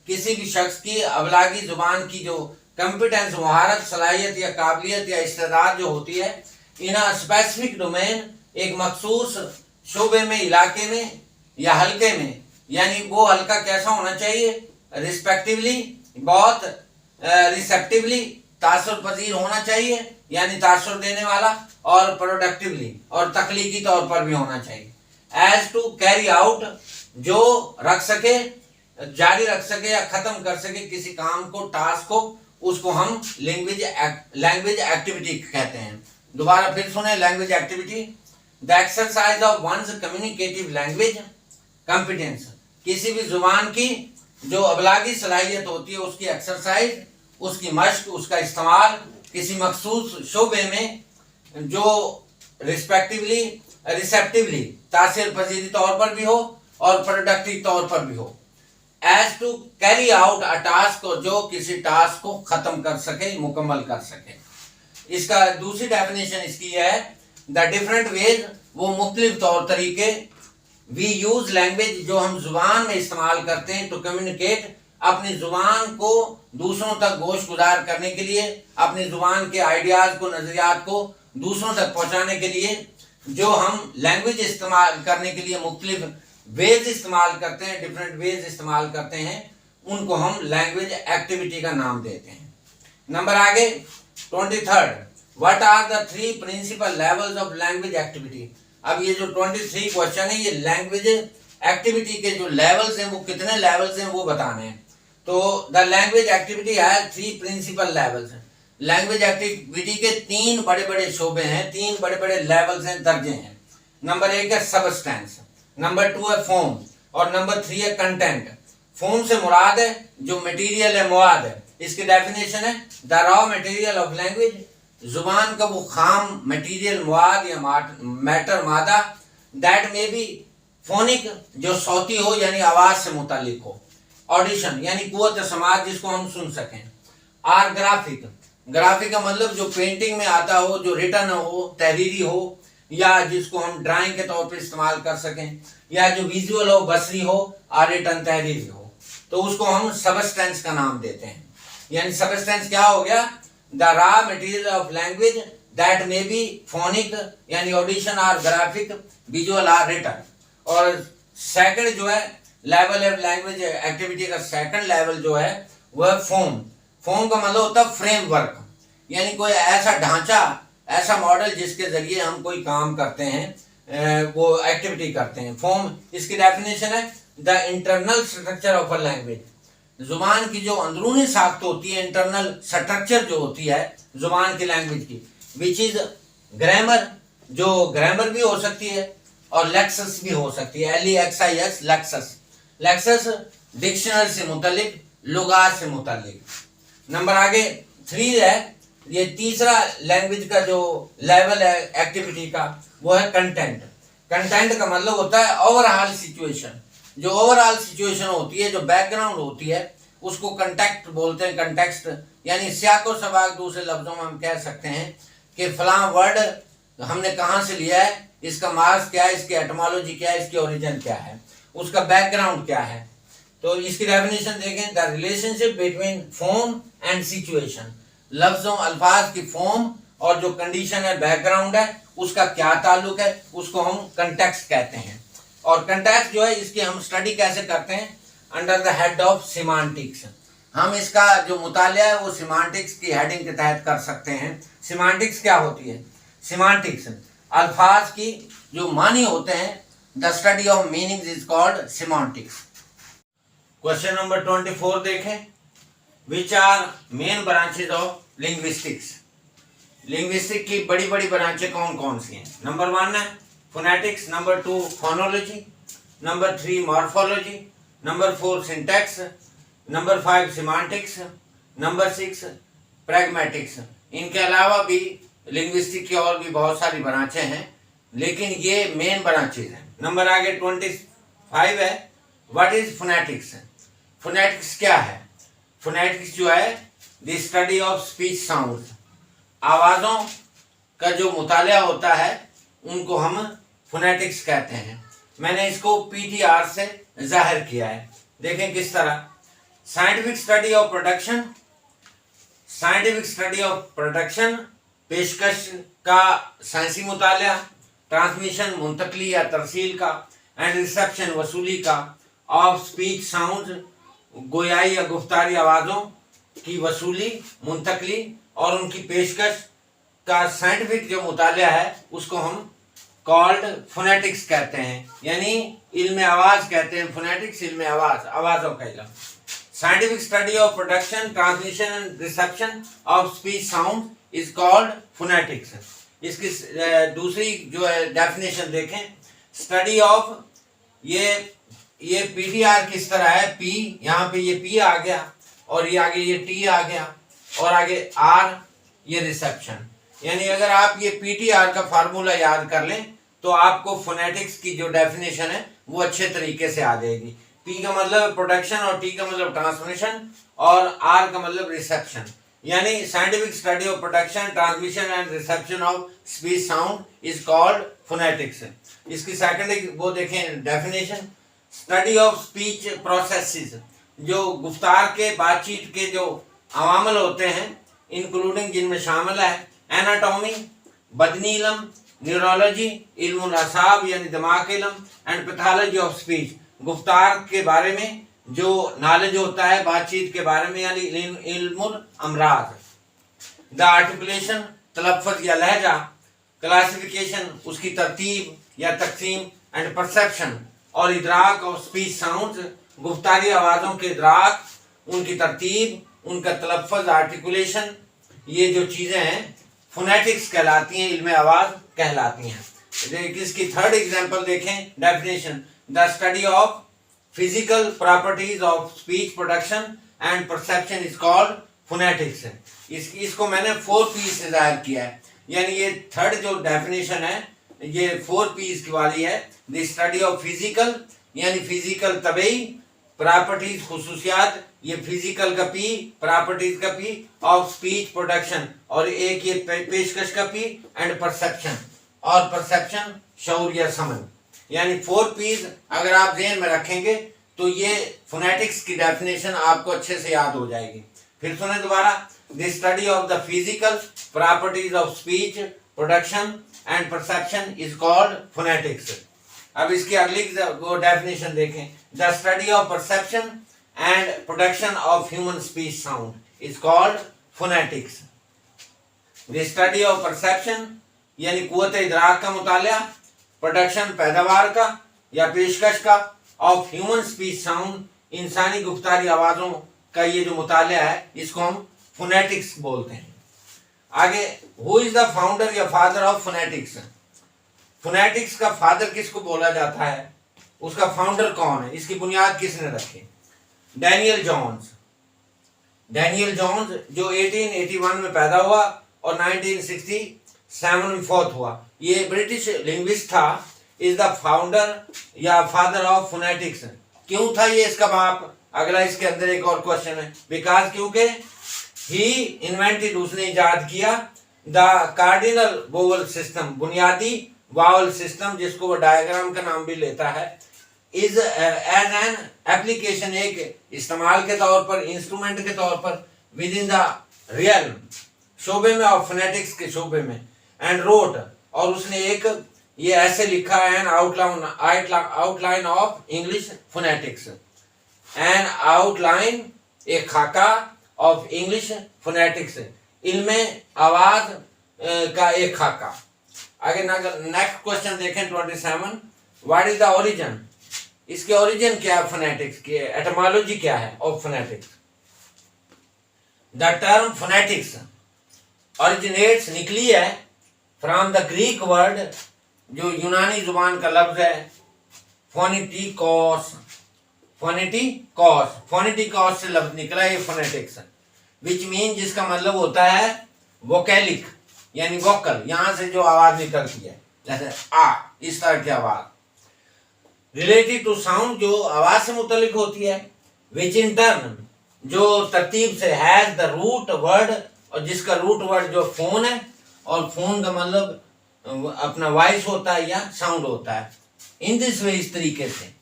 किसी भी शख्स की अबलागी जुबान की जो कंपिटेंस, महारत, सलाहियत या काबिलियत या इस्तेदाद जो होती है, इन अ स्पेसिफिक डोमेन, एक मखसूस शोबे में, इलाके में या हल्के में, यानी वो हल्का कैसा होना चाहिए? रिस्पेक्टिवली, बहुत रिसेप्टिवली, तासुर पजीर होना चाहिए यानी तासुर देने वाला, और प्रोडक्टिवली और तख्लीकी तौर पर भी होना चाहिए। एज टू कैरी आउट, जो रख सके, जारी रख सके या खत्म कर सके किसी काम को, टास्क को, उसको हम लैंग्वेज एक्टिविटी कहते हैं। दोबारा फिर सुने, language activity, the exercise of one's communicative language competence, किसी भी जुबान की जो अबलागी सलाहियत होती है उसकी एक्सरसाइज, उसकी मश्क, उसका इस्तेमाल किसी मखसूस शोबे में जो रिस्पेक्टिवली, रिसेप्टिवली, तासीर पजीरी तौर पर भी हो और प्रोडक्टिव तौर पर भी हो। Has to carry out a task, जो किसी टास्क को खत्म कर सके, मुकम्मल कर सके। इसका दूसरी डेफिनेशन इसकी है, द डिफरेंट वेज, वो मुख्तलिफ तौर तरीके, वी यूज लैंग्वेज, जो हम जुबान में इस्तेमाल करते हैं, टू कम्युनिकेट, अपनी जुबान को दूसरों तक गोश गुजार करने के लिए, अपनी जुबान के आइडियाज को, नजरियात को दूसरों तक पहुंचाने के लिए, जो हम लैंग्वेज इस्तेमाल करने के लिए मुख्तलिफ वेज इस्तेमाल करते हैं, डिफरेंट वेज इस्तेमाल करते हैं, उनको हम लैंग्वेज एक्टिविटी का नाम देते हैं। नंबर आगे 23, what are the 3 principal levels of language activity? अब ये जो 23 क्वेश्चन है, ये लैंग्वेज एक्टिविटी के जो लेवल्स हैं, वो कितने लेवल्स हैं वो बताने हैं। तो the language activity has 3 principal levels हैं। लैंग्वेज एक्टिविटी के 3 बड़े बड़े शोबे हैं, 3 बड़े बड़े लेवल्स हैं, दर्जे हैं। नंबर 1 है सबस्टेंस, नंबर 2 है फॉर्म, और नंबर 3 है कंटेंट। फॉर्म से मुराद है जो मटेरियल है, मवाद है। इसकी डेफिनेशन है, the raw material of language, जुबान का वो खाम मटेरियल, मवाद या मैटर, मादा, दैट में बी फोनिक, जो सौती हो यानी आवाज से मुतालिक हो, ऑडिशन यानी कुव्वत समाज जिसको हम सुन सकें, आर ग्राफिक, ग्राफिक का मतलब जो पेंटिंग में आता हो, जो रिटन हो, तहरीरी हो, या जिसको हम ड्राइंग के तौर पर इस्तेमाल कर सकें, या जो विजुअल हो, बसरी हो, और रिटन तहरीरी हो, तो उसको हम सबस्टेंस का नाम देते हैं। यानी सबस्टेंस क्या हो गया? The raw material of language that may be phonic यानी ऑडिशन, और ग्राफिक, विजुअल, और रिटन। और सेकंड जो है लेवल है लैंग्वेज एक्टिविटी का, सेकंड लेवल जो है वह फॉर्म। फॉर्म का मतलब होता है फ्रेमवर्क, यानी कोई ऐसा ढांचा, ऐसा मॉडल जिसके जरिए हम कोई काम करते हैं, वो एक्टिविटी करते हैं। फॉर्म, इसकी डेफिनेशन है, the internal structure of a language, जुबान की जो अंदरूनी साख्त होती है, इंटरनल स्ट्रक्चर जो होती है जुबान की, लैंग्वेज की, विच इज ग्रामर, जो ग्रामर भी हो सकती है और लेक्सस भी हो सकती है, LEXIS, लेक्सस। लेक्सस डिक्शनरी से मुतल्लिक, लुगात से मुतल्लिक। नंबर आगे 3 है, ये तीसरा लैंग्वेज का जो लेवल है एक्टिविटी का, वो है कंटेंट। कंटेंट का मतलब होता है ओवरऑल सिचुएशन, जो ओवरऑल सिचुएशन होती है, जो बैकग्राउंड होती है, उसको कंटेक्स्ट बोलते हैं। कंटेक्स्ट यानी सियाको सबाक, दूसरे लफ्जों में हम कह सकते हैं कि फलां वर्ड हमने कहाँ से लिया है, इसका मार्क्स क्या है, इसकी एटमोलॉजी क्या है, इसकी ओरिजिन क्या है, उसका बैकग्राउंड क्या है। तो इसकी डेफिनेशन देखें, the relationship between form and situation, लफ्जों अल्फाज की फॉर्म और जो कंडीशन है, बैकग्राउंड है, उसका क्या ताल्लुक है, उसको हम कंटेक्स्ट कहते हैं। और कंटेक्स्ट जो है, इसकी हम स्टडी कैसे करते हैं? Under the head of semantics. हम इसका जो मुतालिया है वो सिमांटिक्स की हेडिंग के तहत कर सकते हैं। सिमांटिक्स क्या होती है? सिमांटिक्स अल्फाज की जो मानी होते हैं, the study of meanings is called semantics. Question number 24 देखें, which are main branches of linguistics? Linguistic की बड़ी बड़ी ब्रांचें कौन कौन सी हैं? नंबर 1 है phonetics, number 2 phonology, number 3 morphology, number 4 syntax, number 5 semantics, number 6 pragmatics. इनके अलावा भी लिंग्विस्टिक की और भी बहुत सारी ब्रांचें हैं, लेकिन ये मेन ब्रांचेज हैं। नंबर आगे 25 है, व्हाट इज फोनेटिक्स। फोनेटिक्स क्या है? फोनेटिक्स जो है the study of speech sounds, आवाज़ों का जो मुताला होता है उनको हम फोनेटिक्स कहते हैं। मैंने इसको पीटीआर से जाहिर किया है, देखें किस तरह। Scientific study of production, scientific study of production पेशकश का साइंसी मुताला, ट्रांसमिशन मुंतकली या तरसील का, एंड रिसेप्शन वसूली का, ऑफ स्पीच साउंड गोयाई या गुफ्तारी आवाज़ों की वसूली, मुंतकली और उनकी पेशकश का साइंटिफिक जो मुताला है उसको हम कॉल्ड फोनेटिक्स कहते हैं, यानी इल्म आवाज़ कहते हैं। फोनेटिक्स इल्म आवाज़, आवाज़ों का इल्म। Scientific study of production, transmission and reception of speech sound is called phonetics. इसकी दूसरी जो है डेफिनेशन देखें, स्टडी ऑफ, ये पीटीआर किस तरह है, पी, यहाँ पे ये पी आ गया और ये आगे ये टी आ गया और आगे आर, ये रिसेप्शन। यानी अगर आप ये पीटीआर का फार्मूला याद कर लें तो आपको फोनेटिक्स की जो डेफिनेशन है वो अच्छे तरीके से आ जाएगी। पी का मतलब प्रोडक्शन और टी का मतलब ट्रांसमिशन और आर का मतलब रिसेप्शन। यानी scientific study of production, transmission and reception of speech sound is called phonetics. इसकी सेकंड वो देखें definition, study of speech processes, जो गुफ्तार के बातचीत के जो अवामल होते हैं इंक्लूडिंग जिनमें शामिल है एनाटॉमी, बदनी इल्म, न्यूरोलॉजी, इल्मुल असाब यानी दिमाग इल्म, एंड पैथोलॉजी ऑफ स्पीच, गुफ्तार के बारे में जो नॉलेज होता है बातचीत के बारे में यानी इल्मुल अमराज, द आर्टिकुलेशन तलफ़्फ़ुज़ या लहजा, क्लासिफिकेशन उसकी तरतीब या तकसीम, एंड परसेप्शन और इदराक ऑफ स्पीच साउंड्स, गुफ्तारी आवाज़ों के इदराक, उनकी तरतीब, उनका तलफ़्फ़ुज़, आर्टिकुलेशन, ये जो चीज़ें हैं फोनेटिक्स कहलाती हैं, इल्म आवाज़ कहलाती हैं। इसकी थर्ड एग्जांपल देखें definition, the study of physical properties of speech production and perception is called phonetics. इसको मैंने 4 पी से जाहिर किया है, यानी ये थर्ड जो डेफिनेशन है ये 4 पीस की वाली है। द स्टडी ऑफ फिजिकल यानी फिजिकल तबई, प्रॉपर्टीज खुसूसियात, ये फिजिकल का पी, प्रॉपर्टीज का पी, ऑफ स्पीच प्रोडक्शन और एक ये पेशकश का पी, एंड परसेप्शन, और परसेप्शन शऊर या समझ, यानी 4 पीस अगर आप ज़हन में रखेंगे तो ये फोनेटिक्स की डेफिनेशन आपको अच्छे से याद हो जाएगी। फिर सुने दोबारा, the study of the physical properties of speech production and perception is called phonetics. अब इसकी अगली डेफिनेशन देखें, the study of perception and production of human speech sound is called phonetics. The study of perception यानी कुव्वत इदराक का मुताला, प्रोडक्शन पैदावार का या पेशकश का, ऑफ ह्यूमन स्पीच साउंड इंसानी गुफ्तारी आवाज़ों का ये जो मुताला है इसको हम फोनेटिक्स बोलते हैं। आगे, हु इज द फाउंडर या फादर ऑफ फोनेटिक्स। फोनेटिक्स का फादर किसको बोला जाता है, उसका फाउंडर कौन है, इसकी बुनियाद किसने रखी? Daniel Jones. डैनियल जोन्स जो 1881 में पैदा हुआ और 1967 में फौत हुआ, ये ब्रिटिश लिंग्विस्ट था, इज द फाउंडर या फादर ऑफ फोनेटिक्स। क्यों था ये इसका बाप? अगला इसके अंदर एक और क्वेश्चन है, बिकॉज क्योंकि ही इन्वेंटेड, उसने इजाद किया, द कार्डिनल वोवल सिस्टम, बुनियादी वावल सिस्टम जिसको वो डायग्राम का नाम भी लेता है, इज एज एन एप्लीकेशन, एक इस्तेमाल के तौर पर, इंस्ट्रूमेंट के तौर पर, विद इन द रियल शोबे में और फोनेटिक्स के शोबे में, एंड रोट, और उसने एक ये ऐसे लिखा है, N outline of English phonetics, N outline एक खाका ऑफ इंग्लिश फोनेटिक्स, इल्मे आवाज का एक खाका। आगे नेक्स्ट क्वेश्चन देखें 27, व्हाट इज द ओरिजिन, इसके ओरिजिन क्या है फोनेटिक्स की, एटमोलॉजी क्या है of phonetics. The term phonetics originates, निकली है, फ्रॉम द ग्रीक वर्ड, जो यूनानी जुबान का लफ्ज है, फोनिटिकोस, फोनेटिकॉस, फोनेटिकॉस से लफ्ज निकला ये फोनेटिक्स, विच मीन जिसका मतलब होता है वोकैलिक यानी वोकल, यहां से जो आवाज निकलती है जैसे आ, इस तरह की आवाज। रिलेटेड टू साउंड, जो आवाज से मुतलिक होती है। विच इन टर्न, जो तरतीब से हैज द रूट वर्ड, और जिसका रूट वर्ड जो फोन है, और फोन का मतलब अपना वॉइस होता है या साउंड होता है। इन दिस वे, इस तरीके से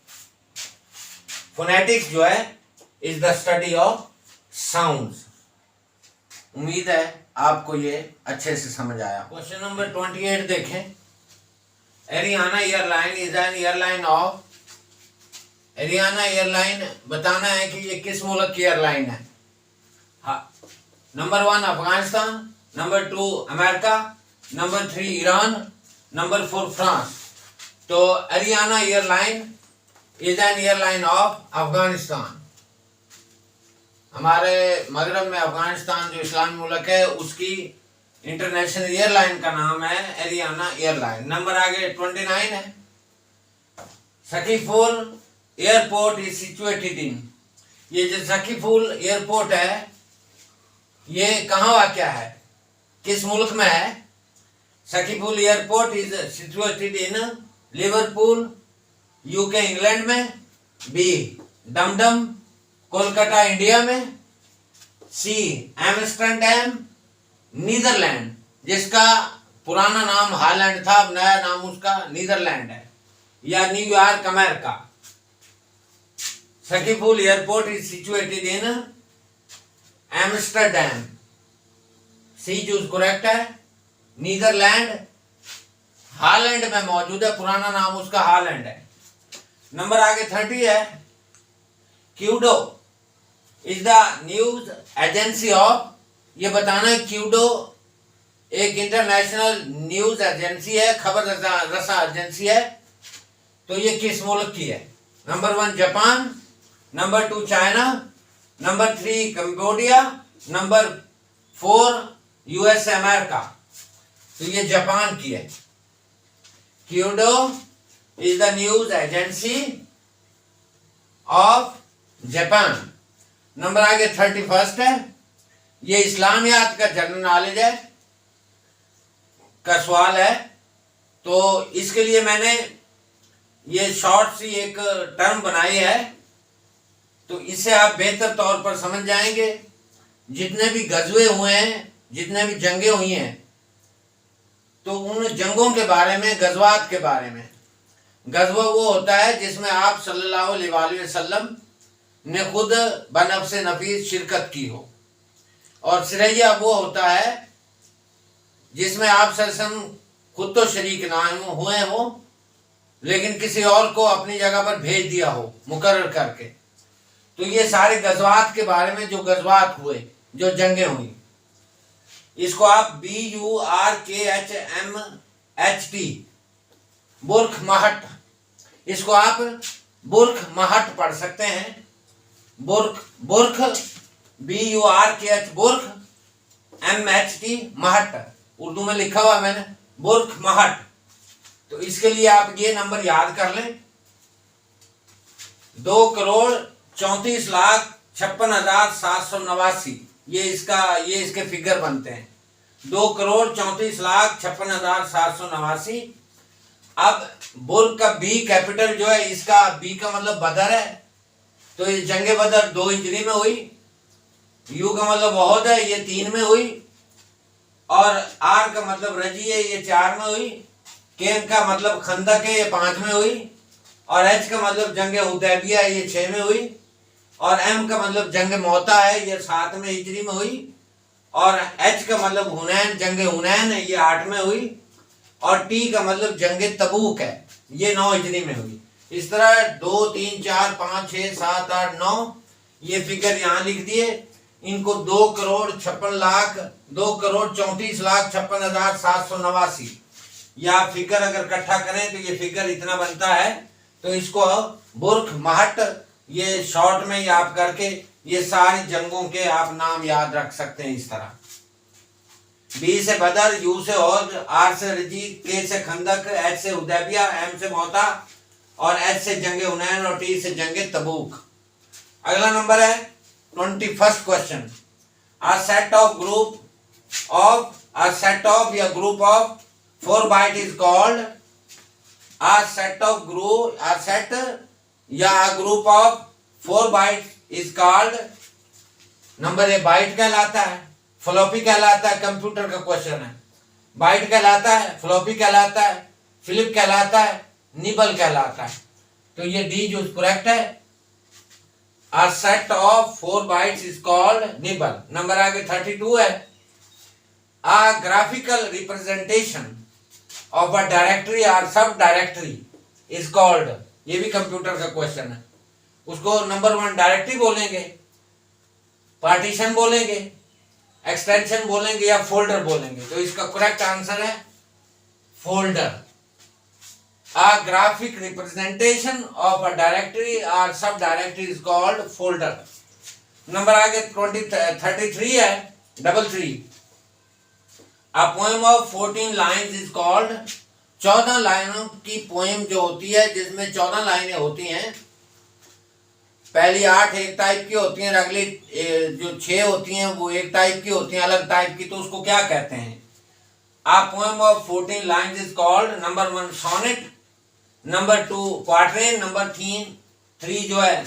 फोनेटिक्स जो है is the study of sounds. उम्मीद है आपको ये अच्छे से समझ आया। क्वेश्चन नंबर 28 देखें। Ariana airline is an airline of, Ariana airline बताना है कि ये किस मुल्क की एयरलाइन है। हाँ, number 1 Afghanistan, number 2 America, number 3 Iran, number 4 France. तो Ariana airline is an airline of Afghanistan. हमारे मगरब में अफगानिस्तान जो इस्लामी मुल्क है उसकी इंटरनेशनल एयरलाइन का नाम है एरियाना एयरलाइन। नंबर आगे 29 है। सकीफुल एयरपोर्ट इज सिचुएटेड इन, ये जो सकीफुल एयरपोर्ट है ये कहाँ वाक़या है, किस मुल्क में है। Schiphol airport is situated in Liverpool UK England में, बी डमडम कोलकाता इंडिया में, सी एम्स्टर्डम नीदरलैंड, जिसका पुराना नाम हॉलैंड था, अब नया नाम उसका नीदरलैंड है, या New York America. Schiphol airport is situated in Amsterdam, C choose correct है। नीदरलैंड हॉलैंड में मौजूद है, पुराना नाम उसका हॉलैंड है। नंबर आगे 30 है। Kyodo is the news agency of, ये बताना है क्यूडो एक इंटरनेशनल न्यूज एजेंसी है, खबर रसा एजेंसी है, तो ये किस मुल्क की है। Number 1 Japan, number 2 China, number 3 Cambodia, number 4 US America. तो ये जापान की है। Kyodo is the news agency of Japan. Number आगे 31 है। ये इस्लामियात का जनरल नॉलेज है का सवाल है, तो इसके लिए मैंने ये शॉर्ट सी एक टर्म बनाई है, तो इससे आप बेहतर तौर पर समझ जाएंगे। जितने भी गजवे हुए हैं, जितने भी जंगें हुई हैं, तो उन जंगों के बारे में, गजवात के बारे में। गजवा वो होता है जिसमें आप सल्लल्लाहु अलैहि वसल्लम ने खुद बनफ्स नफीस शिरकत की हो, और सिरैया वो होता है जिसमें आप सल्लम खुद तो शरीक ना हुए हो, लेकिन किसी और को अपनी जगह पर भेज दिया हो मुकर्रर करके। तो ये सारे गजवात के बारे में, जो गजवात हुए, जो जंगें हुई, इसको आप BURKHMHT बुर्ख महट, इसको आप बुर्ख महट पढ़ सकते हैं। बुर्ख BURKH बुर्ख MHT महट, उर्दू में लिखा हुआ मैंने बुर्ख महट। तो इसके लिए आप ये नंबर याद कर लें, 2,34,56,789, ये इसके फिगर बनते हैं। 2,34,56,789। अब बुर्ग का बी कैपिटल जो है, इसका बी का मतलब बदर है, तो ये जंगे बदर 2 हिजरी में हुई। यू का मतलब बहुत है, ये 3 में हुई। और आर का मतलब रजी है, ये 4 में हुई। केन का मतलब खंदक है, ये 5 में हुई। और एच का मतलब जंगे हुदैबिया है, ये 6 में हुई। और एम का मतलब जंग मोता है, ये 7 में हिजरी में हुई। और एच का मतलब हुनैन, जंग हुनैन है, ये 8 में हुई। और टी का मतलब जंग तबूक है, ये 9 हिजरी में हुई। इस तरह 2, 3, 4, 5, 6, 7, 8, 9 ये फिगर यहाँ लिख दिए। इनको 2,34,56,789 या फिगर अगर इकट्ठा करें तो ये फिगर इतना बनता है। तो इसको बुर्ख महट, ये शॉर्ट में याद करके ये सारी जंगों के आप नाम याद रख सकते हैं इस तरह। बी से बदर, यू से हौज, आर से रजी, के से खंदक, एच से हुदैबिया, एम से मोता, और एच से जंगे हुनैन और टी से जंगे तबूक। अगला नंबर है 21st question. A set of या group of 4 byte is called a set या a group of 4 byte is called। Number A bite कहलाता है, फ्लॉपी कहलाता है, कंप्यूटर का क्वेश्चन है। बाइट कहलाता है, फ्लॉपी कहलाता है, फ्लिप कहलाता है, निबल कहलाता है। तो ये डी जो करेक्ट है। A set of 4 bytes is called nibble। Number आगे 32 है। A graphical representation of a directory or sub directory is called। ये भी कंप्यूटर का क्वेश्चन है। उसको नंबर 1 डायरेक्टरी बोलेंगे, पार्टीशन बोलेंगे, एक्सटेंशन बोलेंगे या फोल्डर बोलेंगे। तो इसका करेक्ट आंसर है folder. A graphic representation of a directory or subdirectory is called folder। Number आगे 33 है, 33। A poem of 14 lines is called। 14 लाइनों की पोएम जो होती है, जिसमें 14 लाइनें होती हैं, पहली 8 एक टाइप की होती हैं, अगली जो 6 होती हैं वो एक टाइप की होती हैं, अलग टाइप की। तो उसको क्या कहते हैं? A poem of 14 lines is called number 1 sonnet, number 2 quatrain, number 3 जो है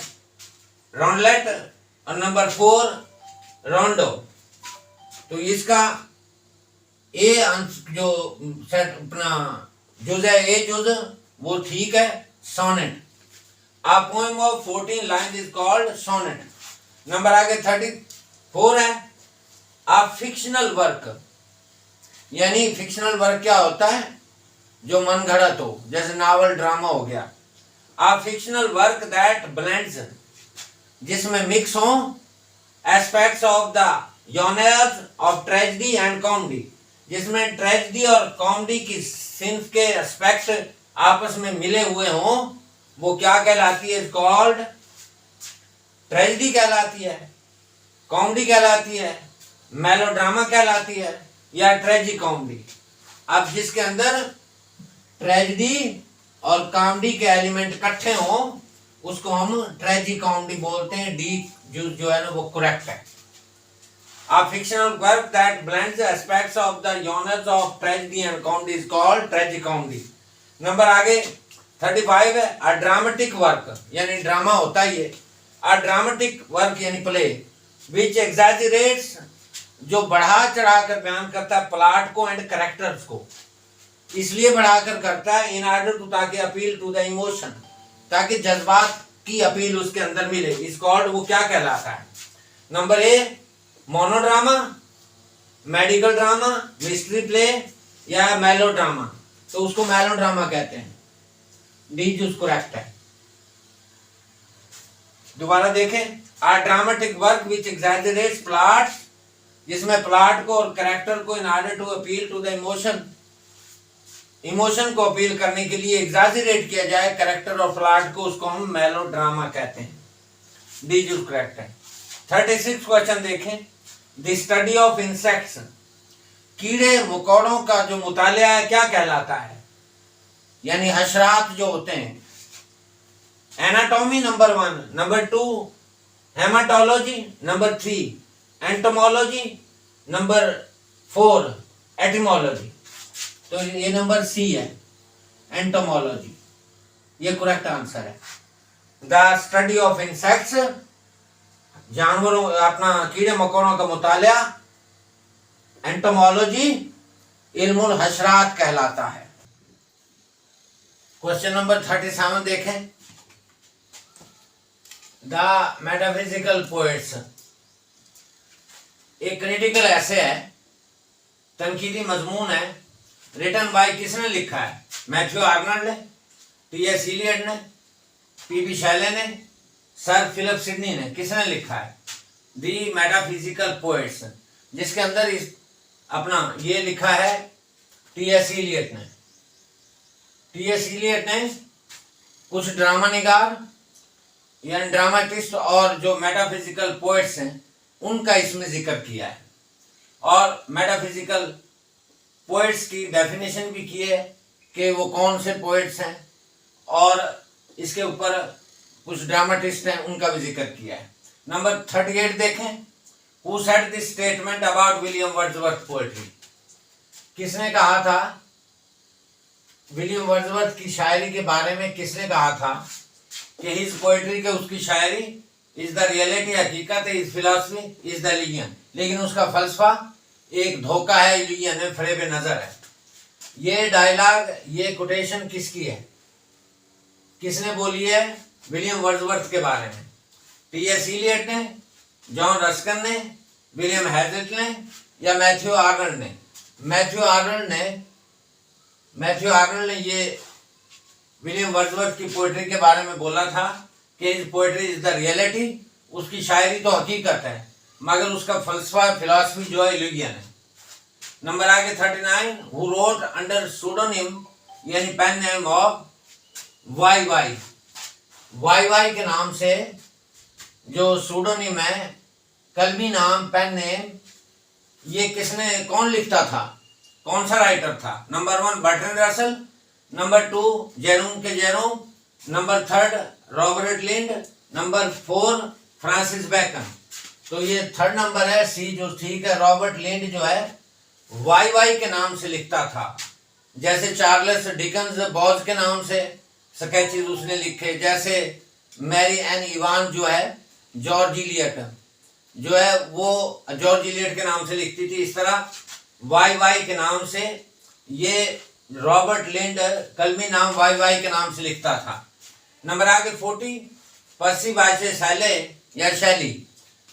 रॉन्डलेट और नंबर 4 रोंडो। तो इसका ए जो सेट अपना जुज है, ए जुज वो ठीक है, sonnet. A poem of 14 lines is called sonnet। नंबर आगे 34 है। A fictional work, यानी फिक्शनल वर्क क्या होता है? जो मन घड़त हो, जैसे नावल, ड्रामा हो गया। A fictional work that blends, जिसमें मिक्स हो aspects of the genres of tragedy and comedy, जिसमें ट्रेजेडी और कॉमेडी की सीन्स के एस्पेक्ट आपस में मिले हुए हों, वो क्या कहलाती है? कॉल्ड ट्रेजेडी कहलाती है, कॉमेडी कहलाती है, मेलोड्रामा कहलाती है या ट्रेजी कॉमेडी। अब जिसके अंदर ट्रेजेडी और कॉमेडी के एलिमेंट इकट्ठे हों उसको हम ट्रेजी कॉमेडी बोलते हैं। डी जो है ना वो करेक्ट है। A fictional work that blends the aspects of the genres of tragedy and comedy is called tragicomedy। Number आगे 35 है। A dramatic work, यानी ड्रामा होता ही है। A dramatic work यानी प्ले which exaggerates, जो बढ़ा चढ़ा कर बयान करता है प्लॉट को एंड कैरेक्टर्स को। इसलिए बढ़ाकर करता है इन ऑर्डर टू, ताकि अपील टू द इमोशन, ताकि जज्बात की अपील उसके अंदर मिले। इस कॉल्ड वो क्या कहलाता है? Number A monodrama, medical drama, mystery play या मेलोड्रामा। तो उसको मेलोड्रामा कहते हैं। डी जो करेक्ट है। दोबारा देखें। A dramatic work which exaggerates plot, जिसमें प्लॉट को और कैरेक्टर को in order to appeal to the emotion, emotion को अपील करने के लिए एग्जैजरेट किया जाए कैरेक्टर और प्लॉट को, उसको हम मेलोड्रामा कहते हैं। डी जो करेक्ट है। 36 क्वेश्चन देखें। द स्टडी ऑफ इंसेक्ट्स, कीड़े मकोड़ों का जो मुतालिया है क्या कहलाता है? यानी हशरात जो होते हैं। Anatomy number 1, number 2 haematology, number 3 entomology, number 4 etymology. तो ये नंबर सी है, एंटोमोलॉजी, ये करेक्ट आंसर है। द स्टडी ऑफ इंसेक्ट्स, जानवरों अपना कीड़े मकोड़ों का मुतालिया, एंटोमोलॉजी इल्मुल हशरात कहलाता है। क्वेश्चन नंबर 37 देखें। द मेटाफिजिकल पोएट्स एक क्रिटिकल ऐसे है, तनकीदी मजमून है, रिटन बाय किसने लिखा है? मैथ्यू आर्नल्ड ने, टी.एस. इलियट ने, पी.बी. शैले ने, सर फिलिप सिडनी ने। किसने लिखा है? दी मेटाफिजिकल पोएट्स, जिसके अंदर इस अपना ये लिखा है टी.एस. इलियट ने। टी.एस. इलियट ने कुछ ड्रामा निगार यानी ड्रामाटिस्ट और जो मेटाफिजिकल पोएट्स हैं उनका इसमें जिक्र किया है, और मेटाफिजिकल पोएट्स की डेफिनेशन भी की है कि वो कौन से पोएट्स हैं, और इसके ऊपर कुछ ड्रामाटिस्ट हैं उनका भी जिक्र किया है। नंबर 38 देखें, who said this statement about William Wordsworth poetry. किसने कहा था, विलियम वर्ड्सवर्थ की शायरी के बारे में किसने कहा था कि हिज पोएट्री के, उसकी शायरी इज द रियलिटी, हकीकत है, is philosophy, is the illusion, लेकिन उसका फलसफा एक धोखा है, इल्यूजन है, फरेब नजर है। ये डायलॉग, ये कोटेशन किसकी है, किसने बोली है? विलियम वर्ड्सवर्थ के बारे में। टी.एस. इलियट ने, जॉन रस्किन ने, विलियम हैज़लिट ने या मैथ्यू आर्नल्ड ने? मैथ्यू आर्नल्ड ने ये विलियम वर्ड्सवर्थ की पोएट्री के बारे में बोला था कि इस पोएट्री इज द रियलिटी, उसकी शायरी तो हकीकत है मगर उसका फलसफा, फिलॉसफी जो है इल्यूजन है। नंबर आगे 39, हु रोट अंडर सूडोनिम यानी pen name of Y Y के नाम से जो सूडोनिम है, कलमी नाम, पेन नेम, ये किसने, कौन लिखता था, कौन सा राइटर था? Number 1 Bertrand Russell, number 2 Jerome K Jerome, number 3 Robert Lynd, number 4 Francis Bacon. तो ये 3rd नंबर है, सी जो ठीक है। रॉबर्ट लिंड जो है वाई के नाम से लिखता था, जैसे चार्ल्स डिकन्स बॉज के नाम से स्केचेस उसने लिखे, जैसे मैरी एन इवान जो है जॉर्ज इलियट जो है वो जॉर्ज इलियट के नाम से लिखती थी। इस तरह वाई के नाम से ये रॉबर्ट लिंड कलमी नाम वाई के नाम से लिखता था। नंबर आगे 40, पर्सी बायशे शैले या शैली।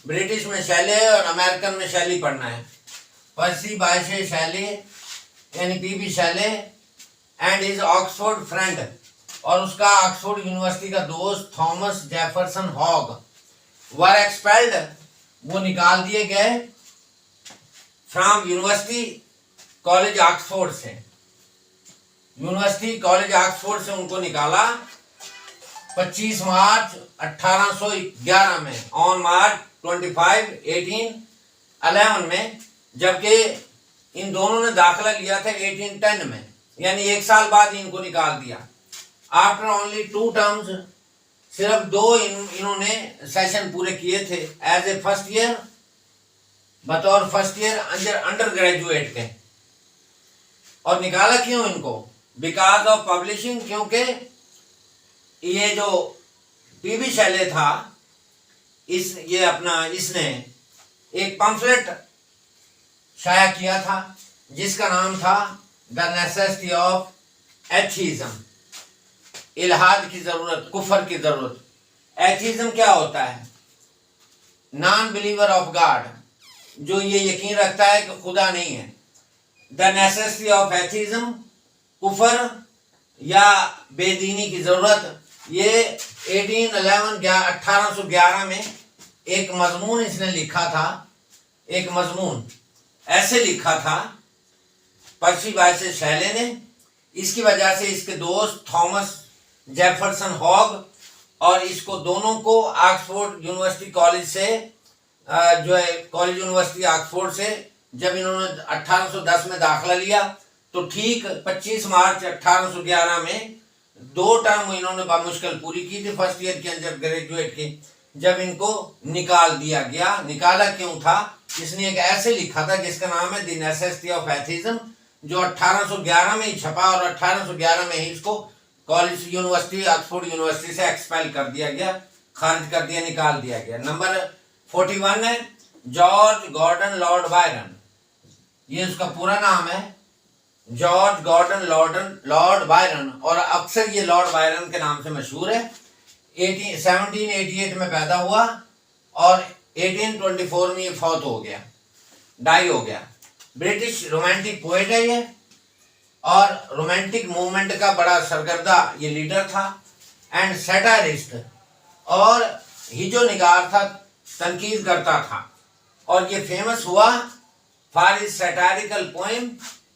ब्रिटिश में शैले और अमेरिकन में शैली पढ़ना है। पर्सी बायशे शैले यानी P Shelley and his Oxford friend, और उसका ऑक्सफोर्ड यूनिवर्सिटी का दोस्त Thomas Jefferson Hogg were expelled, वो निकाल दिए गए, फ्रॉम यूनिवर्सिटी कॉलेज ऑक्सफोर्ड से, यूनिवर्सिटी कॉलेज ऑक्सफोर्ड से उनको निकाला 25 मार्च 1811 में, ऑन मार्च 25 1811 में, जबकि इन दोनों ने दाखिला लिया था 1810 में, यानी 1 साल बाद इनको निकाल दिया। आफ्टर ओनली 2 टर्म्स, सिर्फ 2 इन्होंने सेशन पूरे किए थे एज ए फर्स्ट ईयर, बतौर फर्स्ट ईयर अंडर ग्रेजुएट के। और निकाला क्यों इनको? बिकॉज ऑफ पब्लिशिंग, क्योंकि ये जो पी शैले था, इसने एक पंफलेट शाया किया था जिसका नाम था द नेसेसिटी ऑफ एथीज्म, इल्हाद की जरूरत, कुफर की जरूरत। एथीज्म क्या होता है? नॉन बिलीवर ऑफ गॉड, जो ये यकीन रखता है कि खुदा नहीं है। द नेसेसिटी ऑफ एथीज्म, कुफर या बेदीनी की जरूरत। ये 1811 में एक मजमून इसने लिखा था, एक मजमून ऐसे लिखा था पर्सी बायशे शैले ने। इसकी वजह से इसके दोस्त थॉमस जेफरसन हॉग और इसको दोनों को ऑक्सफोर्ड यूनिवर्सिटी कॉलेज से जो है कॉलेज यूनिवर्सिटी ऑक्सफोर्ड से जब इन्होंने 1810 में दाखिला लिया तो ठीक 25 मार्च 1811 में 2 टर्म इन्होंने बामुश्किल पूरी की थी फर्स्ट ईयर के अंदर ग्रेजुएट की, जब इनको निकाल दिया गया। निकाला क्यों था? इसने एक ऐसे लिखा था जिसका नाम है द नेसेसिटी ऑफ एथीज्म, जो 1811 में ही छपा और 1811 में ही इसको कॉलेज यूनिवर्सिटी ऑक्सफोर्ड यूनिवर्सिटी से एक्सपेल कर दिया गया, खारिज कर दिया, निकाल दिया गया। नंबर 41 है जॉर्ज गॉर्डन लॉर्ड बायरन। ये उसका पूरा नाम है जॉर्ज गॉर्डन लॉर्ड बायरन, और अक्सर ये लॉर्ड बायरन के नाम से मशहूर है। 1788 में पैदा हुआ और 1824 में ये फौत हो गया, डाई हो गया। ब्रिटिश रोमांटिक पोएट है ये, और रोमांटिक मूवमेंट का बड़ा सरगर्दा ये लीडर था एंड सैटारिस्ट, और हिजो निगार था, तनकीद करता था। और ये फेमस हुआ फॉर इज सैटारिकल पोएम,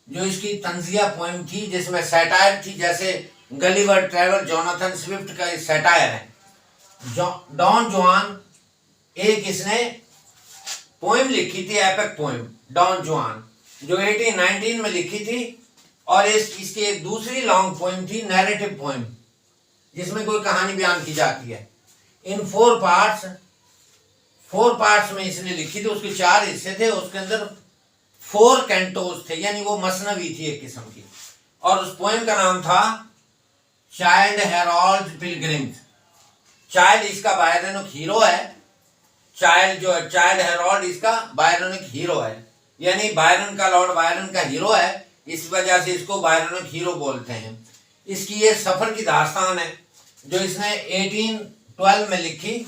जो इसकी तंजिया पोएम थी जिसमें सैटायर थी, जैसे गलिवर ट्रैवल जोनाथन स्विफ्ट का सैटायर है। डॉन जुआन, एक इसने पोएम लिखी थी, एपिक पोएम डॉन जुआन, जो 1819 में लिखी थी। और इसकी एक दूसरी लॉन्ग पोएम थी, नैरेटिव पोएम, जिसमें कोई कहानी बयान की जाती है। इन 4 पार्ट्स में इसने लिखी थी। उसके 4 हिस्से थे, उसके अंदर 4 कैंटोज थे, यानी वो मसनवी थी एक किस्म की। और उस पोएम का नाम था चाइल्ड हेरोल्ड पिलग्रिम्स। चाइल्ड इसका बायरोनिक हीरो है। चाइल्ड जो है, चाइल्ड हेरोल्ड इसका बायरोनिक हीरो है, यानी बायरन का, लॉर्ड बायरन का हीरो है, इस वजह से इसको बायरोनिक हीरो बोलते हैं। इसकी ये सफर की दास्तान है जो इसने 1812 में लिखी।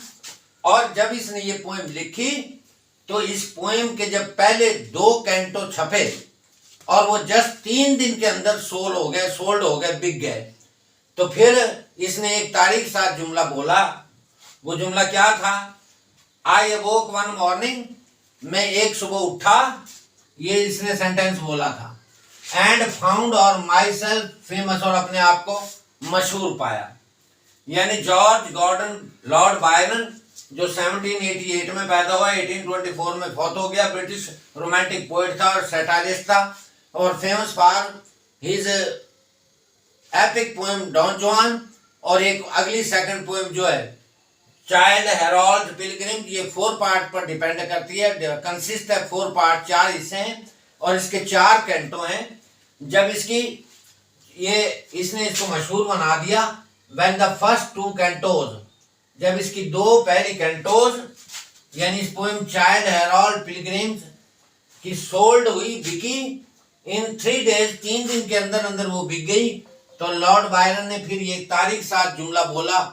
और जब इसने ये पोएम लिखी तो इस पोएम के जब पहले 2 कैंटो छपे और वो जस्ट 3 दिन के अंदर सोल्ड हो गए, बिक गए, तो फिर इसने एक तारीख साथ जुमला बोला। वो जुमला क्या था? आई अवोक वन मॉर्निंग, मैं एक सुबह उठा, ये इसने सेंटेंस बोला था। एंड फाउंड और माई सेल्फ फेमस, और अपने आप को मशहूर पाया। यानी जॉर्ज गॉर्डन लॉर्ड बायरन जो 1788 में पैदा हुआ, 1824 में फौत हो गया, ब्रिटिश रोमांटिक पोएट था और सैटारिस्ट था, और famous for his epic poem Don Juan. और एक अगली सेकंड पोएम जो है चाइल्ड हेरोल्ड पिलग्रिम, ये 4 पार्ट पर डिपेंड करती है, कंसिस्ट है 4 पार्ट, 4 हिस्से हैं और इसके 4 कैंटो हैं। जब इसने इसको मशहूर बना दिया, व्हेन द फर्स्ट 2 कैंटोज, जब इसकी 2 पहली कैंटोज यानी इस पोएम चाइल्ड हेरोल्ड पिलग्रिम्स की सोल्ड हुई, बिकी इन 3 डेज, 3 दिन के अंदर अंदर वो बिक गई, तो लॉर्ड बायरन ने फिर ये तारीख साथ जुमला बोला।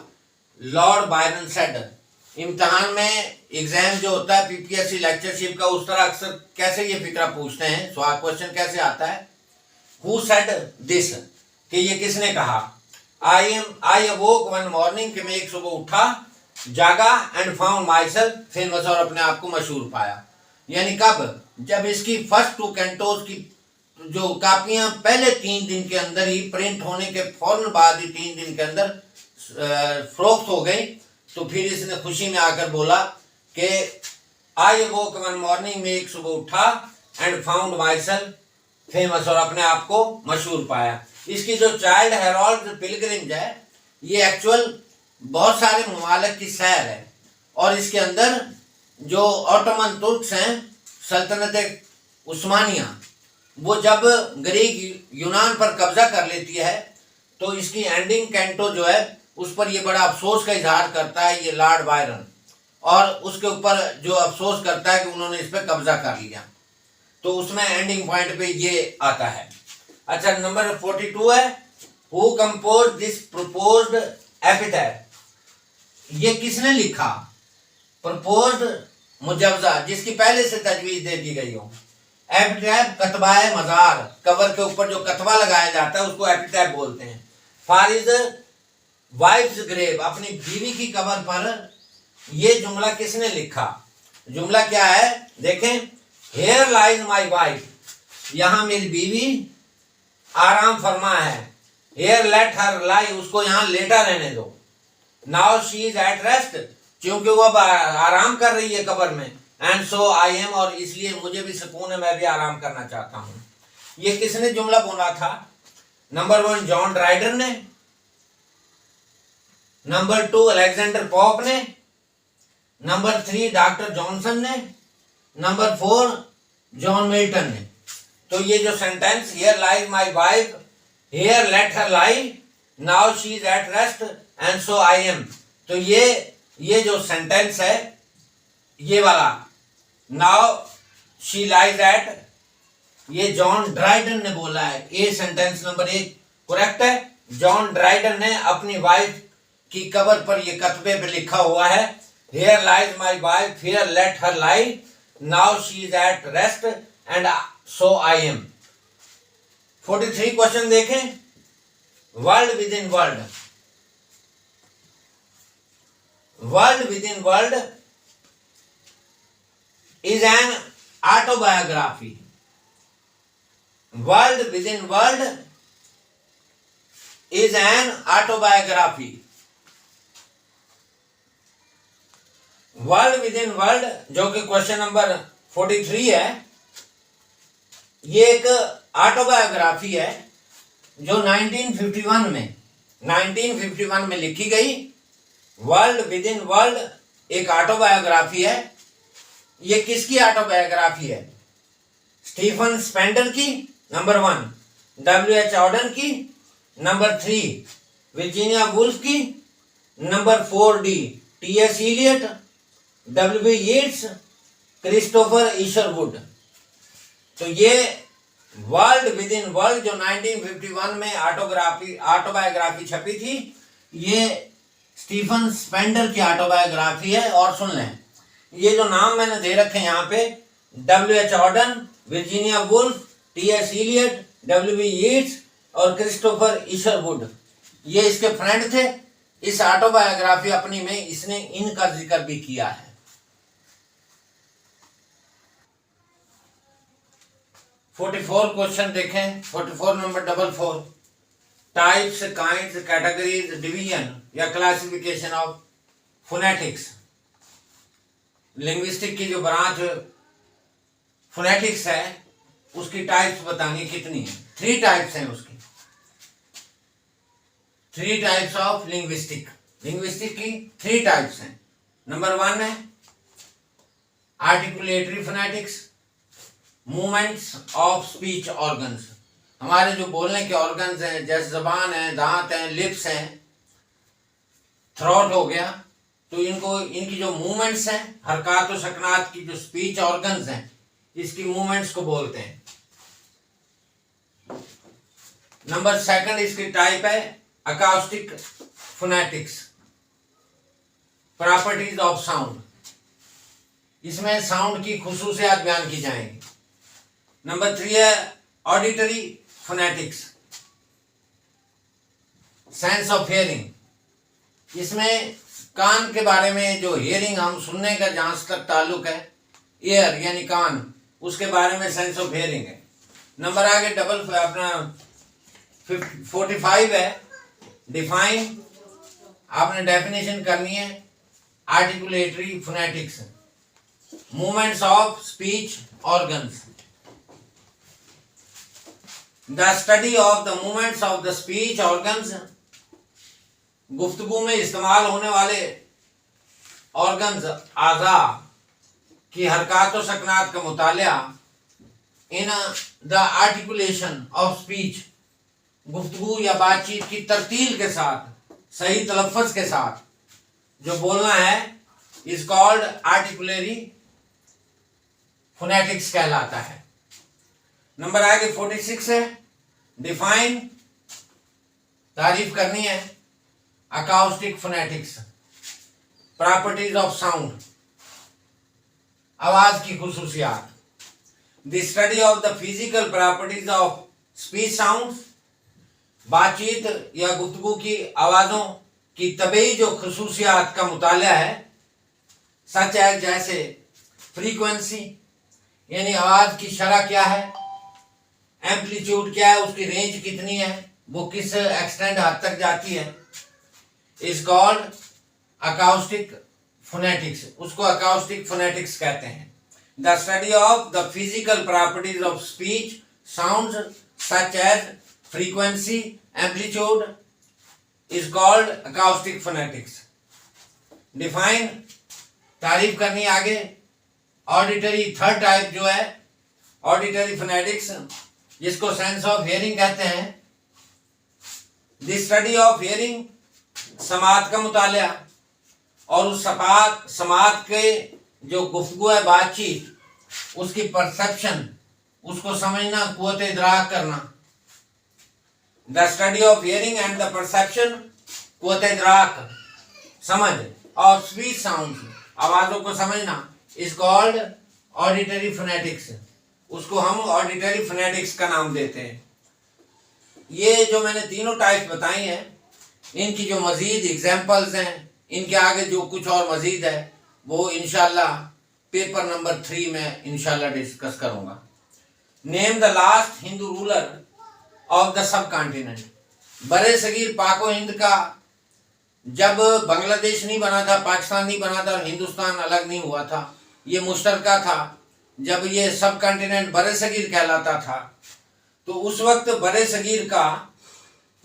लॉर्ड बायरन सेड, इम्तिहान में एग्जाम जो होता है पीपीएससी लेक्चरशिप का, उस तरह अक्सर कैसे ये फिक्रा पूछते हैं, सवाल क्वेश्चन कैसे आता है, हु सेड दिस, कि ये किसने कहा। आई अवोक वन मॉर्निंग, कि मैं एक सुबह उठा, जागा, and found my self famous, और अपने आप को मशहूर पाया। यानी कब? जब इसकी फर्स्ट 2 कैंटोज की जो कापियां पहले 3 दिन के अंदर ही, प्रिंट होने के फौरन बाद ही 3 दिन के अंदर फरोख्त हो गई, तो फिर इसने खुशी में आकर बोला कि आई वोक वन मॉर्निंग, में एक सुबह उठा, and found my self famous, और अपने आप को मशहूर पाया। इसकी जो चाइल्ड हेरोल्ड पिलग्रिम्स है, ये एक्चुअल बहुत सारे ममालिक की सैर है, और इसके अंदर जो ऑटोमन तुर्क्स हैं, सल्तनत उस्मानिया, वो जब ग्रीक यूनान पर कब्जा कर लेती है, तो इसकी एंडिंग कैंटो जो है उस पर ये बड़ा अफसोस का इजहार करता है ये लॉर्ड बायरन, और उसके ऊपर जो अफसोस करता है कि उन्होंने इस पर कब्जा कर लिया, तो उसमें एंडिंग पॉइंट पे ये आता है। अच्छा, नंबर 42 है, who compose this proposed epithet, ये किसने लिखा? प्रपोज्ड मुजवजा, जिसकी पहले से तजवीज दे दी गई हो। एपिटैप कतबाए मजार, कवर के ऊपर जो कतबा लगाया जाता है उसको एपिटैप बोलते हैं। फारिज वाइफ्स ग्रेव, अपनी बीवी की कबर पर ये जुमला किसने लिखा? जुमला क्या है देखें, हेयर लाइज माई वाइफ, यहां मेरी बीवी आराम फरमा है। हेयर लेट हर लाई, उसको यहां लेटा रहने दो। Now she is at rest, क्योंकि वो अब आराम कर रही है कब्र में। एंड सो आई एम, और इसलिए मुझे भी सुकून है, मैं भी आराम करना चाहता हूं। ये किसने जुमला बोला था? नंबर 1 जॉन ड्राइडर ने, नंबर 2 अलेक्जेंडर पॉप ने, नंबर 3 डॉक्टर जॉनसन ने, नंबर 4 जॉन मिल्टन ने। तो ये जो sentence, here lies my wife, here let her lie, now she is at rest, and so I M, तो ये जो सेंटेंस है, ये वाला नाउ शी लाइज एट, ये जॉन ड्राइडन ने बोला है। ये सेंटेंस नंबर 1 करेक्ट है। जॉन ड्राइडन ने अपनी वाइफ की कब्र पर ये कतबे पे लिखा हुआ है, here lies my wife, here let her lie, now she is at rest, and so I am. 43 question देखें, world within world, world within world is an autobiography. World within world is an autobiography. World within world, जो कि क्वेश्चन नंबर 43 है, ये एक ऑटोबायोग्राफी है जो 1951 में 1951 में लिखी गई। वर्ल्ड विद इन वर्ल्ड एक ऑटोबायोग्राफी है। ये किसकी ऑटोबायोग्राफी है? स्टीफन स्पेंडर की नंबर 1, W.H. ऑर्डन की नंबर 3, वर्जीनिया वुल्फ की number 4, T.S. Eliot, W.B. Yeats, Christopher Isherwood. तो ये वर्ल्ड विद इन वर्ल्ड जो 1951 में ऑटोबायोग्राफी छपी थी, ये स्टीफन स्पेंडर की ऑटोबायोग्राफी है। और सुन लें, ये जो नाम मैंने दे रखे हैं यहाँ पे, W.H. Auden, Virginia Woolf, T.S. Eliot, W.B. Yeats और क्रिस्टोफर इशरवुड, ये इसके फ्रेंड थे। इस ऑटोबायोग्राफी अपनी में इसने इनका जिक्र भी किया है। 44 क्वेश्चन देखें। 44 number 44, types, kinds, categories, division या क्लासिफिकेशन ऑफ फोनेटिक्स। लिंग्विस्टिक की जो ब्रांच फोनेटिक्स है उसकी टाइप्स बतानी कितनी है? 3 टाइप्स हैं उसकी। 3 टाइप्स ऑफ लिंग्विस्टिक। लिंग्विस्टिक की 3 टाइप्स हैं। नंबर 1 है articulatory phonetics, movements of speech organs. हमारे जो बोलने के ऑर्गन्स हैं, जैसे जबान है, दांत हैं, लिप्स हैं, थ्रोट हो गया, तो इनकी जो मूवमेंट्स हैं, हरकत और सकनात की जो स्पीच ऑर्गन्स हैं, इसकी मूवमेंट्स को बोलते हैं। नंबर 2 इसकी टाइप है acoustic phonetics, properties of sound. इसमें साउंड की खुसूसियात बयान की जाएंगी। नंबर 3 है auditory phonetics, sense of hearing. इसमें कान के बारे में, जो हियरिंग हम सुनने का जहां तक ताल्लुक है, ईयर यानी कान, उसके बारे में सेंस ऑफ हियरिंग है। नंबर आगे अपना 45 है डिफाइन। आपने डेफिनेशन करनी है articulatory phonetics, movements of speech organs, the study of the movements of the speech organs. गुफ्तगू में इस्तेमाल होने वाले ऑर्गन्स, आज़ा की हरकत और सकनात का मुतालिया। In the articulation of speech, गुफ्तगू या बातचीत की तरतील के साथ, सही तलफ़्फ़ुज़ के साथ जो बोलना है, इज कॉल्ड आर्टिकुलरी फोनेटिक्स कहलाता है। नंबर आगे 46 है डिफाइन, तारीफ करनी है acoustic phonetics, properties of sound, आवाज की खुसूसियात। The study of the physical properties of speech sound, बातचीत या गुफ्तगू की आवाज़ों की तबीई जो खुसूसियात का मुताला है। सच है, जैसे फ्रीक्वेंसी यानी आवाज़ की शरह क्या है, एम्पलीट्यूड क्या है, उसकी रेंज कितनी है, वो किस एक्सटेंड हद तक जाती है, इज कॉल्ड अकाउस्टिक फोनेटिक्स। उसको अकाउस्टिक फोनेटिक्स कहते हैं। The study of the physical properties of speech sounds such as frequency, amplitude is called acoustic phonetics. Define, तारीफ करनी आगे। ऑडिटरी, थर्ड टाइप जो है ऑडिटरी फोनेटिक्स, जिसको सेंस ऑफ हियरिंग कहते हैं। द स्टडी ऑफ हियरिंग, समात का मुतालिया और उस समात के जो गुफ्तगू है, बातचीत, उसकी परसेप्शन, उसको समझना, कुव्वत इदराक करना। The study of hearing and the perception, कुव्वत इदराक, समझ, और स्पीच साउंड, आवाज़ों को समझना, इज कॉल्ड ऑडिटरी फोनेटिक्स। उसको हम ऑडिटरी फोनेटिक्स का नाम देते हैं। ये जो मैंने तीनों टाइप्स बताई हैं, इनकी जो मज़ीद एग्जाम्पल्स हैं, इनके आगे जो कुछ और मज़ीद है, वो इंशाल्लाह पेपर नंबर 3 में इंशाल्लाह डिस्कस करूँगा। Name the last Hindu ruler of the sub continent. बड़े सगीर पाको हिंद का, जब बांग्लादेश नहीं बना था, पाकिस्तान नहीं बना था और हिंदुस्तान अलग नहीं हुआ था, ये मुश्तरका था। जब ये सब कॉन्टिनेंट बड़े सगीर कहलाता था, तो उस वक्त बड़े सगीर का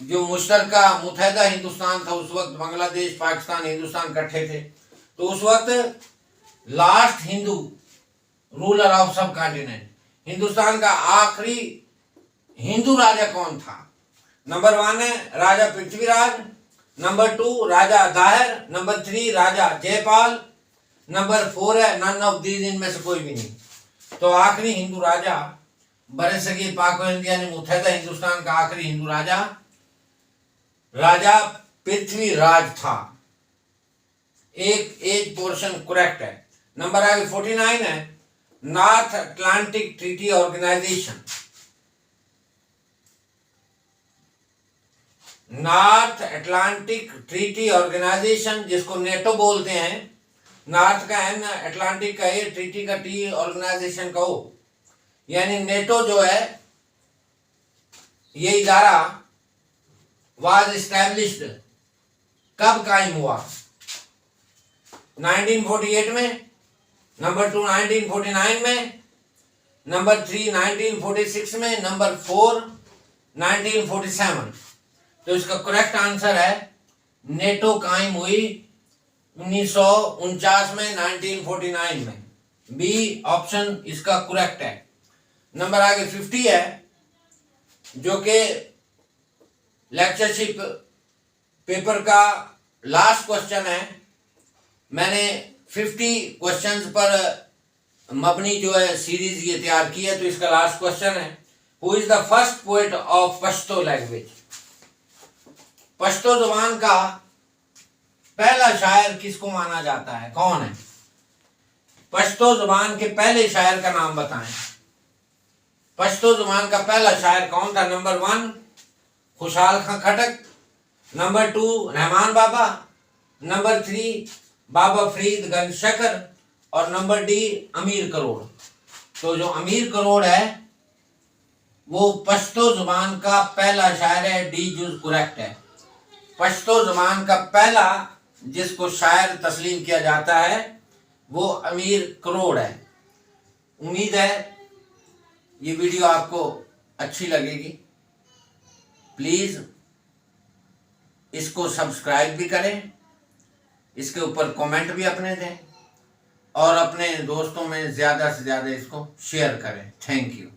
जो मुश्तरका मुत्तहदा हिंदुस्तान था, उस वक्त बांग्लादेश, पाकिस्तान, हिंदुस्तान इकट्ठे थे, तो उस वक्त लास्ट हिंदू रूलर ऑफ सब कॉन्टिनेंट, हिंदुस्तान का आखिरी हिंदू राजा कौन था? नंबर 1 है राजा पृथ्वीराज, नंबर 2 राजा दाहिर, नंबर 3 राजा जयपाल, नंबर 4 है नन ऑफ दीज, इनमें से कोई भी नहीं। तो आखिरी हिंदू राजा बरसगीर पाक व हिंद यानी मुत्तहदा हिंदुस्तान का आखिरी हिंदू राजा राजा पृथ्वीराज था। एक पोर्शन करेक्ट है। नंबर आगे 49 है North Atlantic Treaty Organisation. North Atlantic Treaty Organisation, जिसको नेटो बोलते हैं, नॉर्थ का एन, अटलांटिक का ए, ट्रीटी का टी, ऑर्गेनाइजेशन का ओ, यानी नेटो जो है ये इदारा वाज एस्टैब्लिश्ड कब कायम हुआ? 1948 में, नंबर 2 1949 में, नंबर 3 1946 में, नंबर 4 1947। तो इसका करेक्ट आंसर है नेटो कायम हुई 1949 में, 1949 में। बी ऑप्शन इसका करेक्ट है। नंबर आगे 50 है, जो कि लेक्चरशिप पेपर का लास्ट क्वेश्चन है। मैंने 50 क्वेश्चंस पर मबनी जो है सीरीज ये तैयार की है, तो इसका लास्ट क्वेश्चन है who is the first poet of Pashto language? Pashto जुबान का पहला शायर किसको माना जाता है, कौन है? पश्तो जुबान के पहले शायर का नाम बताएं। पश्तो जुबान का पहला शायर कौन था? नंबर 1 खुशहाल खां खटक, नंबर 2 रहमान बाबा, नंबर 3 बाबा फरीद गंज शकर, और नंबर डी अमीर करोड़। तो जो अमीर करोड़ है वो पश्तो जुबान का पहला शायर है, डी जो करेक्ट है। पश्तो जुबान का पहला जिसको शायर तस्लीम किया जाता है वो अमीर करोड़ है। उम्मीद है ये वीडियो आपको अच्छी लगेगी। प्लीज इसको सब्सक्राइब भी करें, इसके ऊपर कमेंट भी अपने दें और अपने दोस्तों में ज़्यादा से ज़्यादा इसको शेयर करें। Thank you.